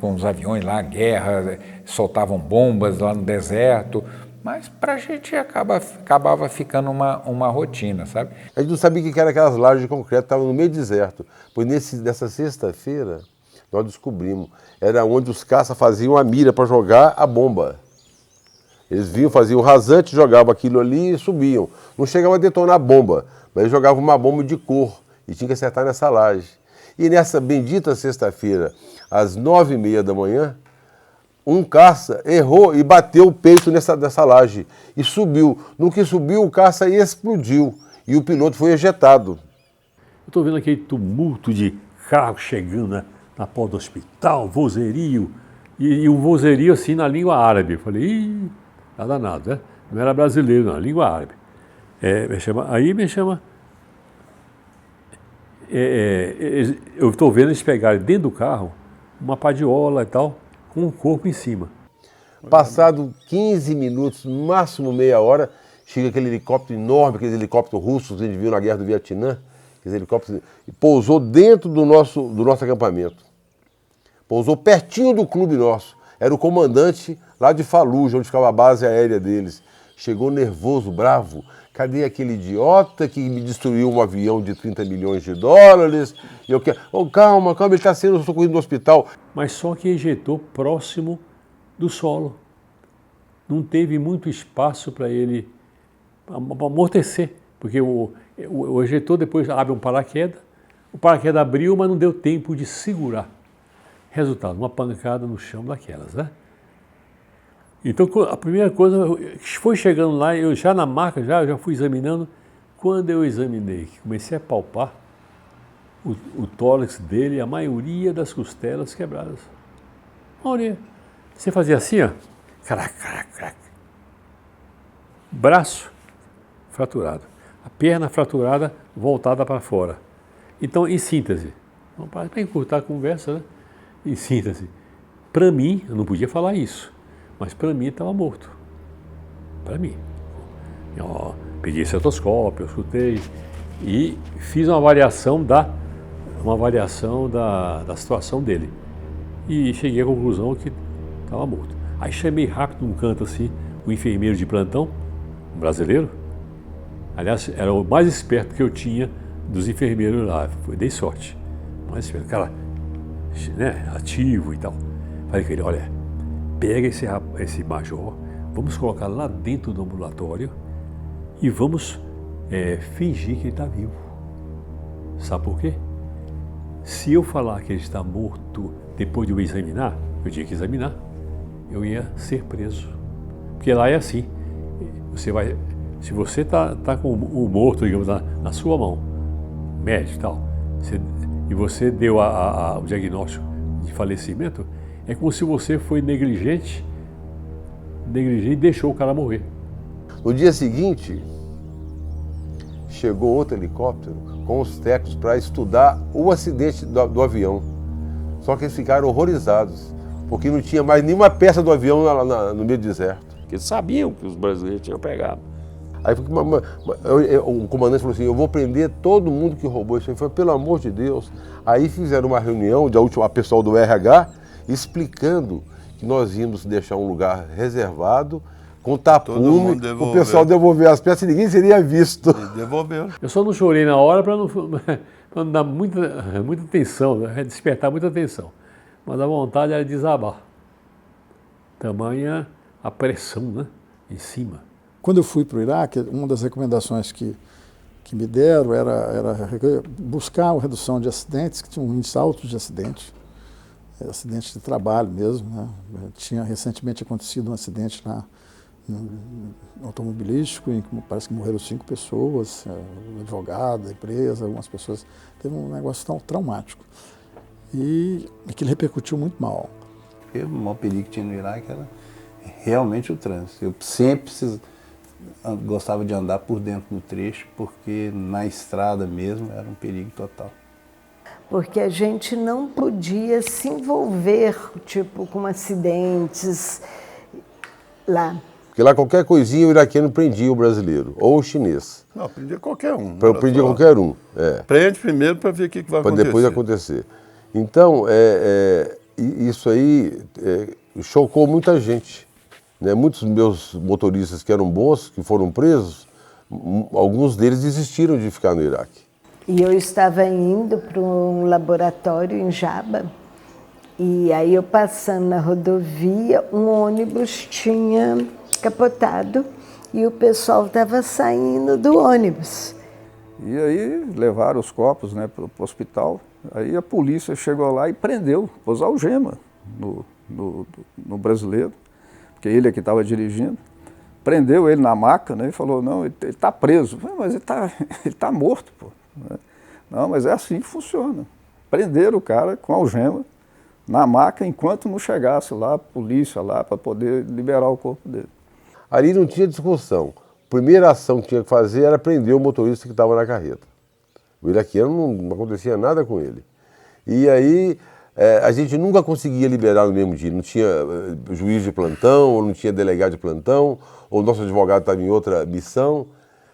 com os aviões lá, guerra, soltavam bombas lá no deserto, mas para a gente acabava ficando uma rotina, sabe? A gente não sabia o que eram aquelas lajes de concreto, estavam no meio do deserto. Pois nessa sexta-feira, nós descobrimos, era onde os caças faziam a mira para jogar a bomba. Eles vinham, faziam o rasante, jogavam aquilo ali e subiam. Não chegavam a detonar a bomba, mas eles jogavam uma bomba de cor e tinha que acertar nessa laje. E nessa bendita sexta-feira, às 9h30 da manhã, um caça errou e bateu o peito dessa laje e subiu. No que subiu, o caça explodiu e o piloto foi ejetado. Eu estou vendo aquele tumulto de carros chegando na porta do hospital, vozerio, e um vozerio assim na língua árabe. Eu falei, ih, tá danado, né? Não era brasileiro, não, língua árabe. Eu estou vendo eles pegarem dentro do carro uma padiola e tal, com o corpo em cima. Passado 15 minutos, máximo meia hora, chega aquele helicóptero enorme, aqueles helicópteros russos que a gente viu na guerra do Vietnã, aqueles helicópteros, e pousou dentro do nosso acampamento. Pousou pertinho do clube nosso. Era o comandante lá de Fallujah, onde ficava a base aérea deles. Chegou nervoso, bravo. Cadê aquele idiota que me destruiu um avião de 30 milhões de dólares? E eu quero... calma, ele está sendo socorrido no hospital. Mas só que ejetou próximo do solo. Não teve muito espaço para ele amortecer, porque o ejetor depois abre um paraquedas, o paraquedas abriu, mas não deu tempo de segurar. Resultado, uma pancada no chão daquelas, né? Então, a primeira coisa, foi chegando lá, eu já na marca, já fui examinando. Quando eu examinei, comecei a palpar, o tórax dele, a maioria das costelas quebradas. A maioria. Você fazia assim, ó. Crac, crac, crac. Braço fraturado. A perna fraturada voltada para fora. Então, em síntese, para encurtar a conversa, né? Em síntese, para mim, eu não podia falar isso, mas para mim estava morto. Para mim. Eu peguei cetoscópio, eu escutei e fiz uma avaliação da situação dele. E cheguei à conclusão que estava morto. Aí chamei rápido num canto assim, o enfermeiro de plantão, um brasileiro. Aliás, era o mais esperto que eu tinha dos enfermeiros lá. Dei sorte. Mais esperto, cara, né, ativo e tal. Falei com ele, olha, pega esse major, vamos colocar lá dentro do ambulatório e vamos fingir que ele está vivo. Sabe por quê? Se eu falar que ele está morto depois de eu examinar, eu tinha que examinar, eu ia ser preso. Porque lá é assim, se você está com o morto, digamos, na sua mão, médico e tal, e você deu o diagnóstico de falecimento, é como se você foi negligente e deixou o cara morrer. No dia seguinte, chegou outro helicóptero com os técnicos para estudar o acidente do avião. Só que eles ficaram horrorizados, porque não tinha mais nenhuma peça do avião no meio do deserto. Porque eles sabiam que os brasileiros tinham pegado. Aí o comandante falou assim, eu vou prender todo mundo que roubou isso aí. Foi pelo amor de Deus. Aí fizeram uma reunião, a pessoal do RH, explicando que nós íamos deixar um lugar reservado, com tapume, o pessoal devolver as peças e ninguém seria visto. Devolveram. Eu só não chorei na hora para não dar muita tensão, né? Despertar muita tensão. Mas a vontade era desabar. Tamanha a pressão, né, em cima. Quando eu fui para o Iraque, uma das recomendações que me deram era buscar a redução de acidentes, que tinha um índice alto de acidentes de trabalho mesmo, né? Tinha recentemente acontecido um acidente lá automobilístico, em que parece que morreram 5 pessoas, o advogado, a empresa, algumas pessoas. Teve um negócio tão traumático. E aquilo repercutiu muito mal. O maior perigo que tinha no Iraque era realmente o trânsito. Eu sempre gostava de andar por dentro do trecho, porque na estrada mesmo era um perigo total. Porque a gente não podia se envolver, tipo, com acidentes lá. Porque lá qualquer coisinha o iraquiano prendia o brasileiro, ou o chinês. Não, prendia qualquer um. Prendia qualquer um. Prende primeiro para ver o que vai acontecer. Para depois acontecer. Então, isso aí chocou muita gente. Né? Muitos meus motoristas que eram bons, que foram presos, alguns deles desistiram de ficar no Iraque. E eu estava indo para um laboratório em Jaba, e aí eu passando na rodovia, um ônibus tinha capotado e o pessoal estava saindo do ônibus. E aí levaram os corpos, né, para o hospital. Aí a polícia chegou lá e prendeu, pôs algema no brasileiro, porque ele é que estava dirigindo. Prendeu ele na maca, né, e falou, não, ele está preso. Mas ele tá morto, pô. Não, mas é assim que funciona. Prenderam o cara com algema na maca enquanto não chegasse lá a polícia lá para poder liberar o corpo dele. Ali não tinha discussão. A primeira ação que tinha que fazer era prender o motorista que estava na carreta. O iraquiano não acontecia nada com ele. E aí a gente nunca conseguia liberar no mesmo dia. Não tinha juiz de plantão, ou não tinha delegado de plantão, ou o nosso advogado estava em outra missão.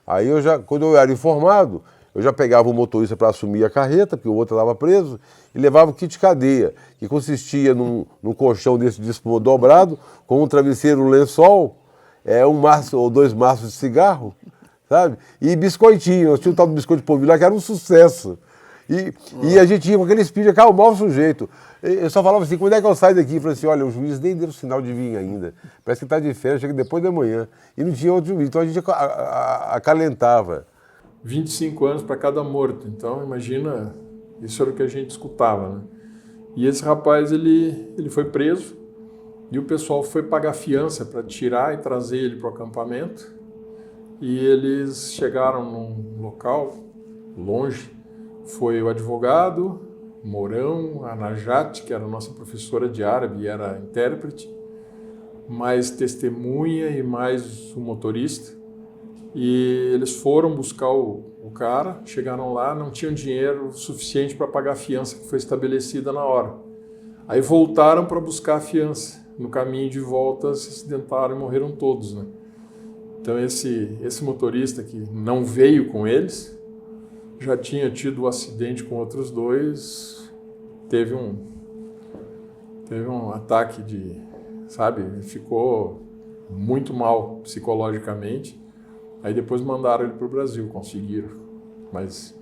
Aí quando eu era informado, eu já pegava o motorista para assumir a carreta, porque o outro estava preso, e levava o kit cadeia, que consistia num colchão desse de espuma dobrado, com um travesseiro, um lençol, um maço ou 2 maços de cigarro, sabe? E biscoitinho. Nós tínhamos um tal de biscoito de polvilho lá que era um sucesso. E a gente ia com aquele espírito de acalmar o sujeito. Eu só falava assim, quando é que eu saio daqui? Eu falei assim, olha, o juiz nem deu sinal de vir ainda. Parece que está de férias, chega depois da manhã. E não tinha outro juiz, então a gente acalentava. 25 anos para cada morto. Então, imagina, isso era o que a gente escutava, né? E esse rapaz, ele foi preso e o pessoal foi pagar fiança para tirar e trazer ele para o acampamento. E eles chegaram num local longe, foi o advogado, Mourão, a Najat, que era a nossa professora de árabe e era intérprete, mais testemunha e mais o motorista. E eles foram buscar o cara, chegaram lá, não tinham dinheiro suficiente para pagar a fiança que foi estabelecida na hora. Aí voltaram para buscar a fiança. No caminho de volta se acidentaram e morreram todos, né? Então esse motorista que não veio com eles, já tinha tido um acidente com outros dois, teve um ataque de, sabe, ficou muito mal psicologicamente. Aí depois mandaram ele para o Brasil, conseguiram. Mas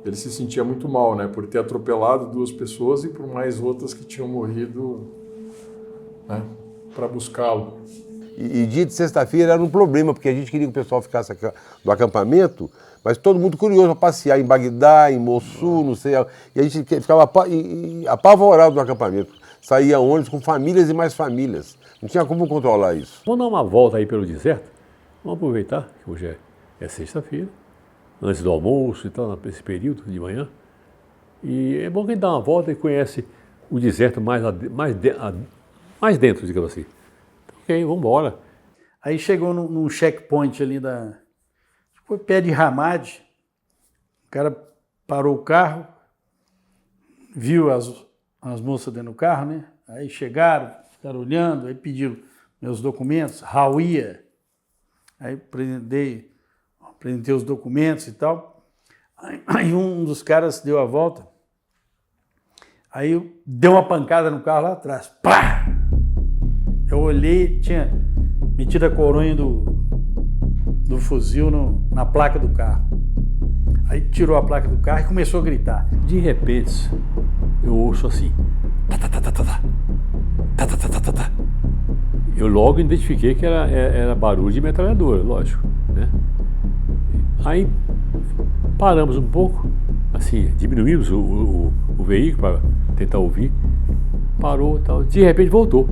ele se sentia muito mal, né, por ter atropelado 2 pessoas e por mais outras que tinham morrido, né, para buscá-lo. E dia de sexta-feira era um problema, porque a gente queria que o pessoal ficasse no acampamento, mas todo mundo curioso para passear em Bagdá, em Mossul, não sei. E a gente ficava apavorado no acampamento. Saía ônibus com famílias e mais famílias. Não tinha como controlar isso. Vamos dar uma volta aí pelo deserto? Vamos aproveitar que hoje é sexta-feira, antes do almoço e tal, nesse período de manhã. E é bom que a gente dá uma volta e conhece o deserto mais dentro, digamos assim. Ok, vamos embora. Aí chegou num checkpoint ali foi pé de Ramad, o cara parou o carro, viu as moças dentro do carro, né? Aí chegaram, ficaram olhando, aí pediram meus documentos, Rauia. Aí apresentei os documentos e tal. Aí um dos caras deu a volta, aí deu uma pancada no carro lá atrás. Pá! Eu olhei, tinha metido a coronha do fuzil na placa do carro. Aí tirou a placa do carro e começou a gritar. De repente, eu ouço assim. Eu logo identifiquei que era barulho de metralhadora, lógico, né? Aí paramos um pouco, assim, diminuímos o veículo para tentar ouvir. Parou e tal. De repente voltou.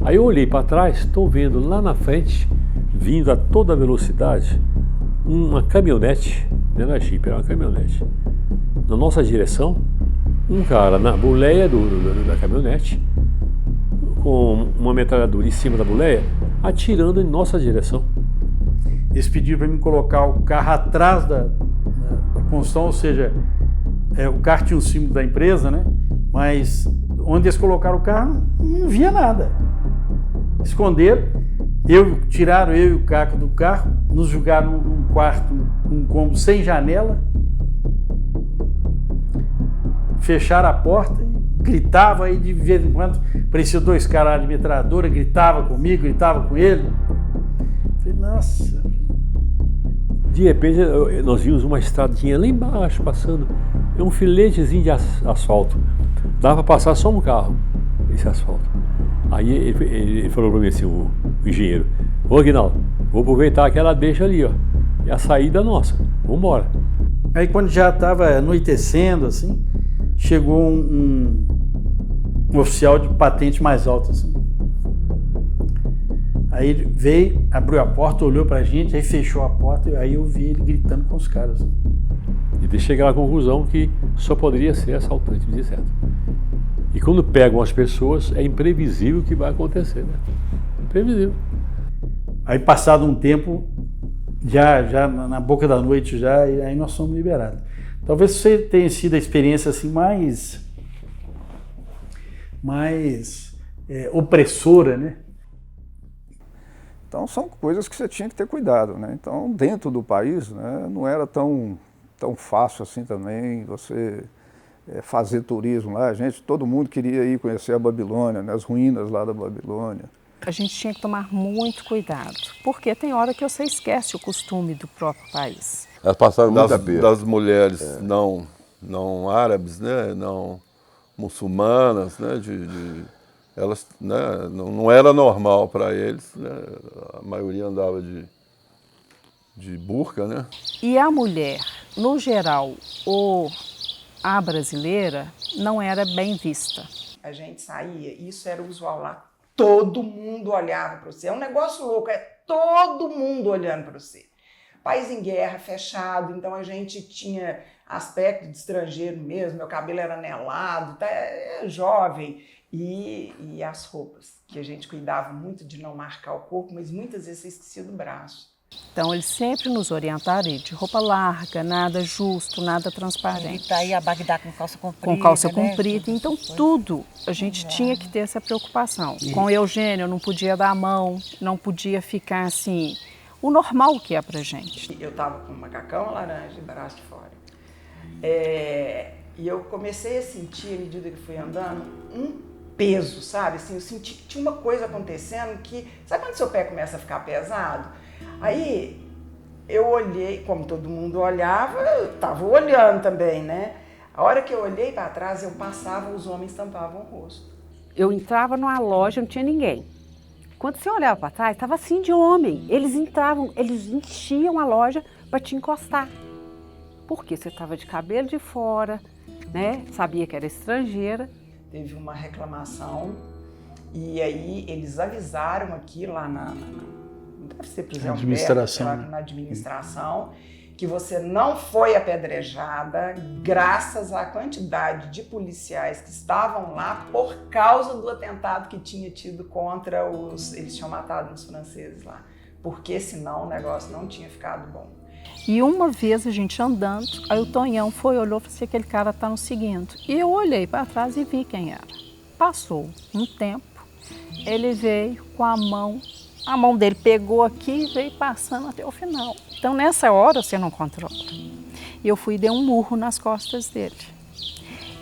Aí eu olhei para trás, estou vendo lá na frente, vindo a toda velocidade, uma caminhonete, não era Jeep, era uma caminhonete. Na nossa direção, um cara na boleia da caminhonete, com uma metralhadora em cima da boleia, atirando em nossa direção. Eles pediram para mim colocar o carro atrás da construção, ou seja, o carro tinha o símbolo da empresa, né? Mas onde eles colocaram o carro, não via nada. Esconderam, tiraram eu e o Caco do carro, nos jogaram num quarto, num cômodo sem janela, fecharam a porta e gritava aí de vez em quando, parecia 2 caras de metralhadora, gritava comigo, gritava com ele. Falei, nossa. De repente nós vimos uma estradinha lá embaixo passando, um filetezinho de asfalto. Dava para passar só um carro, esse asfalto. Aí ele falou para mim assim, o engenheiro, ô Aguinaldo, vou aproveitar aquela deixa ali, ó. É a saída nossa, vamos embora. Aí quando já estava anoitecendo, assim, chegou um oficial de patente mais alta, assim. Aí ele veio, abriu a porta, olhou pra gente, aí fechou a porta, e aí eu vi ele gritando com os caras. E de chegar à conclusão que só poderia ser assaltante de deserto. E quando pegam as pessoas, é imprevisível o que vai acontecer, né? Imprevisível. Aí passado um tempo, já na boca da noite já, e aí nós somos liberados. Talvez você tenha sido a experiência assim mais opressora, né? Então são coisas que você tinha que ter cuidado, né? Então dentro do país, né, não era tão fácil assim também você fazer turismo lá. Todo mundo queria ir conhecer a Babilônia, né, as ruínas lá da Babilônia. A gente tinha que tomar muito cuidado, porque tem hora que você esquece o costume do próprio país. Elas passaram muita perda. Das mulheres não árabes, né, não muçulmanas, né, elas, né, não era normal para eles, né, a maioria andava de burca, né? E a mulher, no geral, ou a brasileira, não era bem vista. A gente saía, isso era usual lá, todo mundo olhava para você. É um negócio louco, é todo mundo olhando para você. país em guerra, fechado, então a gente tinha aspecto de estrangeiro mesmo, meu cabelo era anelado, jovem, e as roupas, que a gente cuidava muito de não marcar o corpo, mas muitas vezes você esquecia do braço. Então, eles sempre nos orientaram de roupa larga, nada justo, nada transparente. E tá aí a Bagdá com calça comprida. Com calça né? comprida. Então, tudo a gente tinha que ter essa preocupação. Com o Eugênio, eu não podia dar a mão, não podia ficar assim, o normal que é pra gente. Eu tava com um macacão laranja e braço de fora. E eu comecei a sentir, à medida que fui andando, um peso, sabe? Assim, eu senti que tinha uma coisa acontecendo que... Sabe quando seu pé começa a ficar pesado? Aí eu olhei, como todo mundo olhava, eu estava olhando também, né? A hora que eu olhei para trás, eu passava, os homens tampavam o rosto. Eu entrava numa loja, não tinha ninguém. Quando você olhava para trás, estava assim de homem. Eles entravam, eles enchiam a loja para te encostar. Porque você estava de cabelo de fora, né? Sabia que era estrangeira. Teve uma reclamação e aí eles avisaram aqui lá deve ser prisão administração, perto, na administração, que você não foi apedrejada graças à quantidade de policiais que estavam lá por causa do atentado que tinha tido contra eles tinham matado os franceses lá, porque senão o negócio não tinha ficado bom. E uma vez a gente andando, aí o Tonhão olhou e falou assim, aquele cara tá nos seguindo. E eu olhei para trás e vi quem era. Passou um tempo, ele veio com a mão dele pegou aqui e veio passando até o final. Então nessa hora você não controla. E eu fui e dei um murro nas costas dele.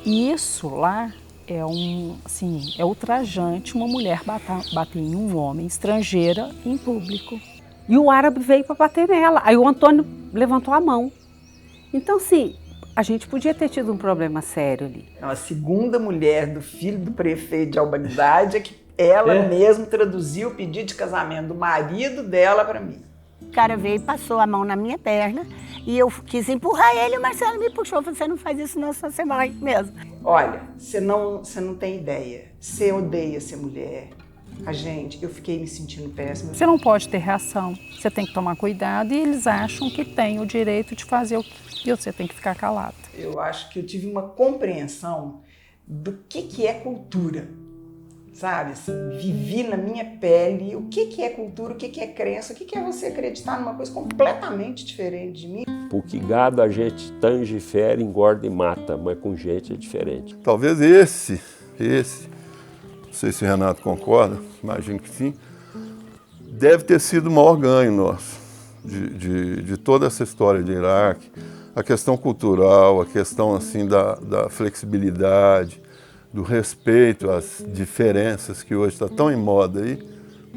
E isso lá é ultrajante uma mulher bater em um homem estrangeira em público. E o árabe veio para bater nela. Aí o Antônio levantou a mão. Então, sim, a gente podia ter tido um problema sério ali. A segunda mulher do filho do prefeito de Albanidade é que ela mesma traduziu o pedido de casamento do marido dela para mim. O cara veio e passou a mão na minha perna e eu quis empurrar ele, o Marcelo me puxou. Você não faz isso não, você vai mesmo. Olha, você não tem ideia. Você odeia ser mulher. Eu fiquei me sentindo péssima. Você não pode ter reação, você tem que tomar cuidado e eles acham que tem o direito de fazer o que você tem que ficar calado. Eu acho que eu tive uma compreensão do que é cultura, sabe? Assim, vivi na minha pele o que é cultura, o que é crença, o que é você acreditar numa coisa completamente diferente de mim. Porque gado a gente tange, fere, engorda e mata, mas com gente é diferente. Talvez esse, não sei se o Renato concorda, imagino que sim, deve ter sido o maior ganho nosso, de toda essa história de Iraque, a questão cultural, a questão assim da flexibilidade, do respeito às diferenças que hoje está tão em moda aí,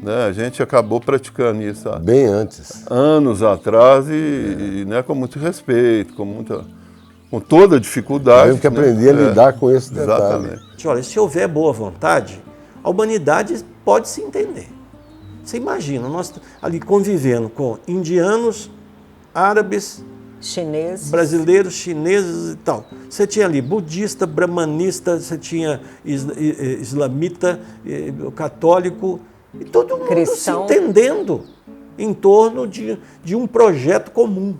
né? A gente acabou praticando isso há bem antes, anos atrás e né, com muito respeito, com toda a dificuldade. Temos que aprender a lidar com esse detalhe. Exatamente. Olha, se houver boa vontade, a humanidade pode se entender. Você imagina, nós ali convivendo com indianos, árabes, chineses, brasileiros, chineses e tal. Você tinha ali budista, brahmanista, você tinha islamita, católico, e todo mundo cristão, se entendendo em torno de um projeto comum.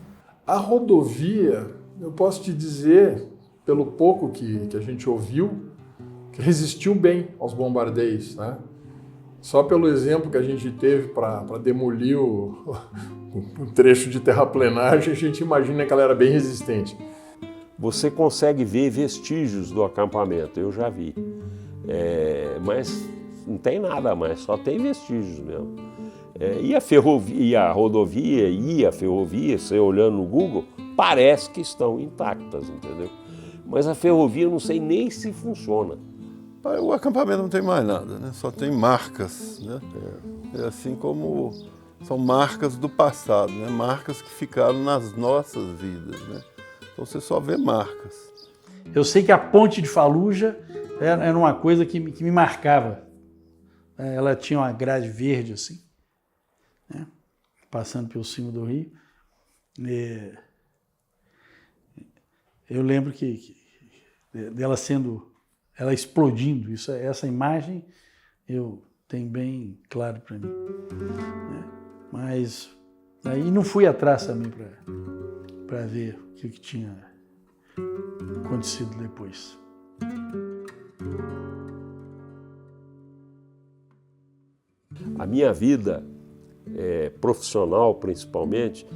A rodovia, eu posso te dizer, pelo pouco que a gente ouviu, que resistiu bem aos bombardeios, né? Só pelo exemplo que a gente teve para demolir o trecho de terraplenagem, a gente imagina que ela era bem resistente. Você consegue ver vestígios do acampamento, eu já vi. Mas não tem nada mais, só tem vestígios mesmo. E a rodovia e a ferrovia, você olhando no Google, parece que estão intactas, entendeu? Mas a ferrovia eu não sei nem se funciona. O acampamento não tem mais nada, né? Só tem marcas, né? É assim como são marcas do passado, né? Marcas que ficaram nas nossas vidas, né? Então você só vê marcas. Eu sei que a ponte de Faluja era uma coisa que me marcava. Ela tinha uma grade verde assim, né? Passando pelo cimo do rio. Eu lembro que dela ela explodindo, essa imagem eu tenho bem claro para mim. Né? Mas Daí não fui atrás também para ver o que tinha acontecido depois. A minha vida profissional, principalmente,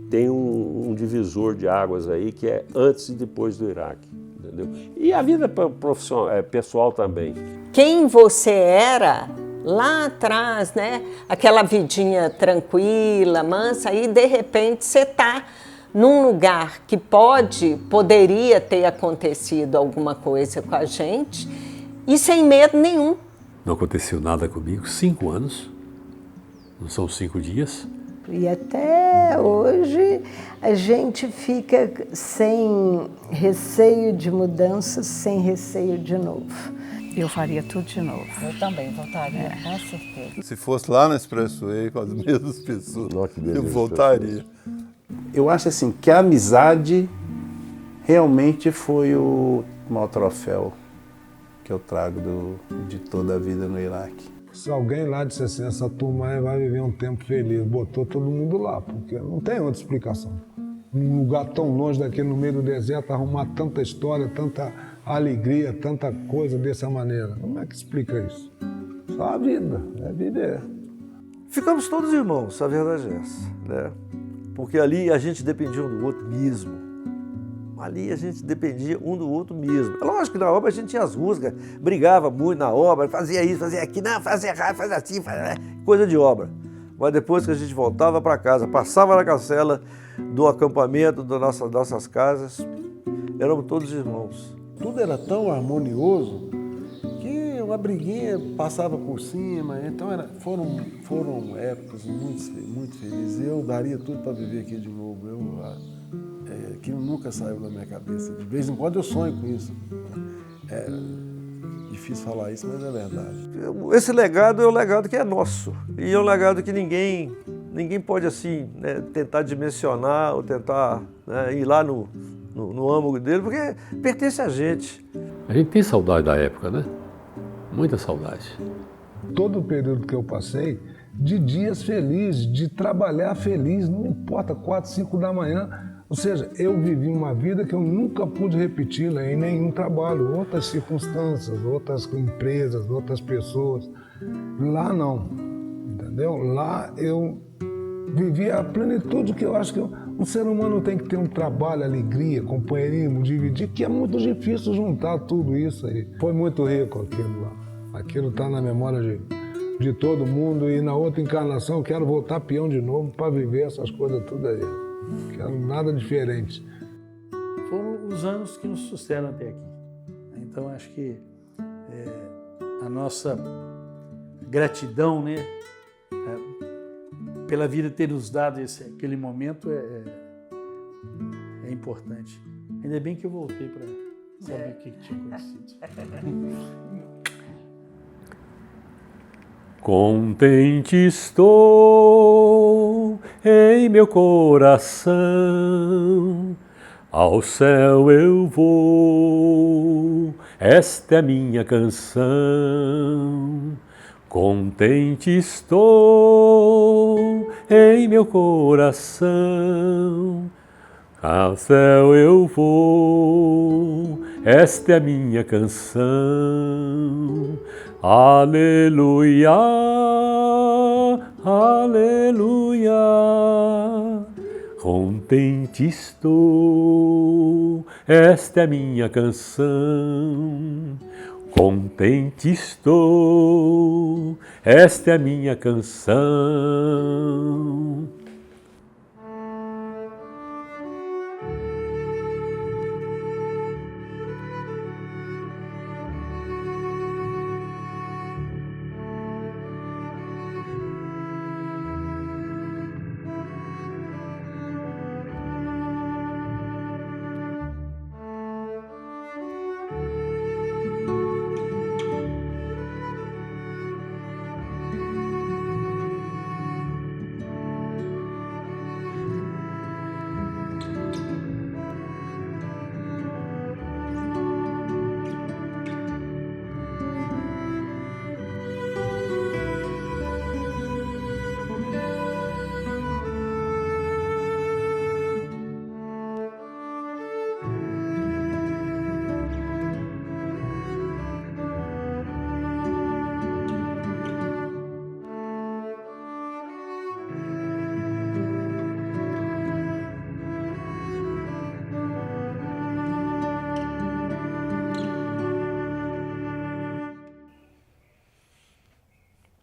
tem um divisor de águas aí que é antes e depois do Iraque, entendeu? E a vida profissional, pessoal também. Quem você era lá atrás, né? Aquela vidinha tranquila, mansa, e de repente você está num lugar que poderia ter acontecido alguma coisa com a gente e sem medo nenhum. Não aconteceu nada comigo, 5 anos, não são 5 dias. E até hoje a gente fica sem receio de mudanças, sem receio de novo. Eu faria tudo de novo. Eu também voltaria, com certeza. Se fosse lá na Expressway com as mesmas pessoas, eu voltaria. Eu acho assim que a amizade realmente foi o maior troféu que eu trago de toda a vida no Iraque. Se alguém lá disse assim, essa turma aí vai viver um tempo feliz, botou todo mundo lá, porque não tem outra explicação. Num lugar tão longe daquele, no meio do deserto, arrumar tanta história, tanta alegria, tanta coisa dessa maneira. Como é que explica isso? Só a vida, é viver. Ficamos todos irmãos, a verdade é essa, né? Porque ali a gente dependia um do outro mesmo. Ali a gente dependia um do outro mesmo. É lógico que na obra a gente tinha as rusgas, brigava muito na obra, fazia isso, fazia aquilo, não, fazia errado, fazia assim, coisa de obra. Mas depois que a gente voltava para casa, passava na cancela do acampamento, das nossas casas, éramos todos irmãos. Tudo era tão harmonioso que uma briguinha passava por cima. Então foram épocas muito felizes. Eu daria tudo para viver aqui de novo. Aquilo nunca saiu da minha cabeça. De vez em quando eu sonho com isso. É difícil falar isso, mas é verdade. Esse legado é um legado que é nosso. E é um legado que ninguém pode assim, né, tentar dimensionar ou tentar, né, ir lá no âmago dele, porque pertence a gente. A gente tem saudade da época, né? Muita saudade. Todo o período que eu passei, de dias felizes, de trabalhar feliz, não importa, 4, 5 da manhã. Ou seja, eu vivi uma vida que eu nunca pude repeti-la em nenhum trabalho, outras circunstâncias, outras empresas, outras pessoas. Lá não, entendeu? Lá eu vivi a plenitude que eu acho que um ser humano tem que ter um trabalho, alegria, companheirismo, dividir, que é muito difícil juntar tudo isso aí. Foi muito rico aquilo lá. Aquilo está na memória de todo mundo e na outra encarnação eu quero voltar peão de novo para viver essas coisas tudo aí. Quero nada diferente. Foram os anos que nos sustentam até aqui. Então acho que a nossa gratidão, né, pela vida ter nos dado aquele momento é importante. Ainda bem que eu voltei para saber o que tinha acontecido. Contente estou em meu coração, ao céu eu vou, esta é a minha canção. Contente estou em meu coração, ao céu eu vou, esta é a minha canção. Aleluia, aleluia, contente estou, esta é a minha canção. Contente estou, esta é a minha canção.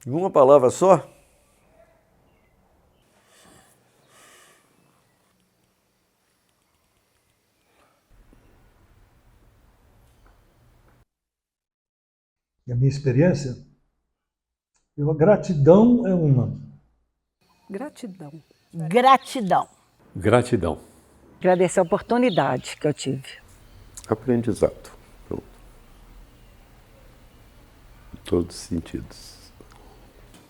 Uma palavra só? E a minha experiência, a gratidão é uma. Gratidão. Gratidão. Gratidão. Agradecer a oportunidade que eu tive. Aprendizado. Pronto. Em todos os sentidos.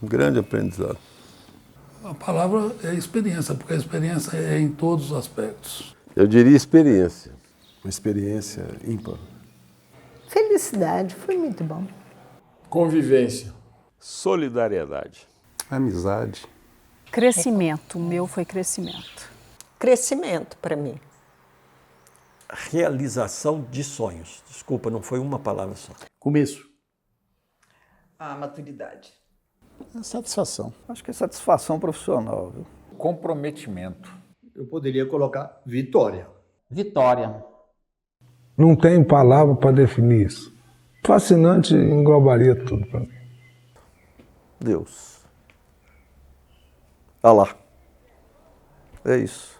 Um grande aprendizado. A palavra é experiência, porque a experiência é em todos os aspectos. Eu diria experiência. Uma experiência ímpar. Felicidade, foi muito bom. Convivência. Solidariedade. Amizade. Crescimento, o meu foi crescimento. Crescimento para mim. Realização de sonhos. Desculpa, não foi uma palavra só. Começo. A maturidade. Satisfação. Acho que é satisfação profissional. Viu? Comprometimento. Eu poderia colocar vitória. Vitória. Não tem palavra para definir isso. Fascinante englobaria tudo para mim. Deus. Alá. É isso.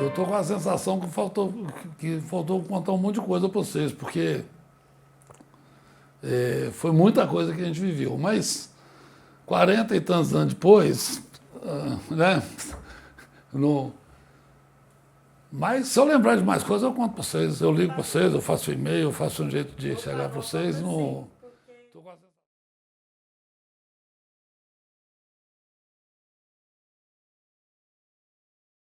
Estou com a sensação que faltou contar um monte de coisa para vocês, porque foi muita coisa que a gente viveu, mas 40 e tantos anos depois, né? Mas se eu lembrar de mais coisas, eu conto para vocês, eu ligo para vocês, eu faço e-mail, eu faço um jeito de chegar para vocês.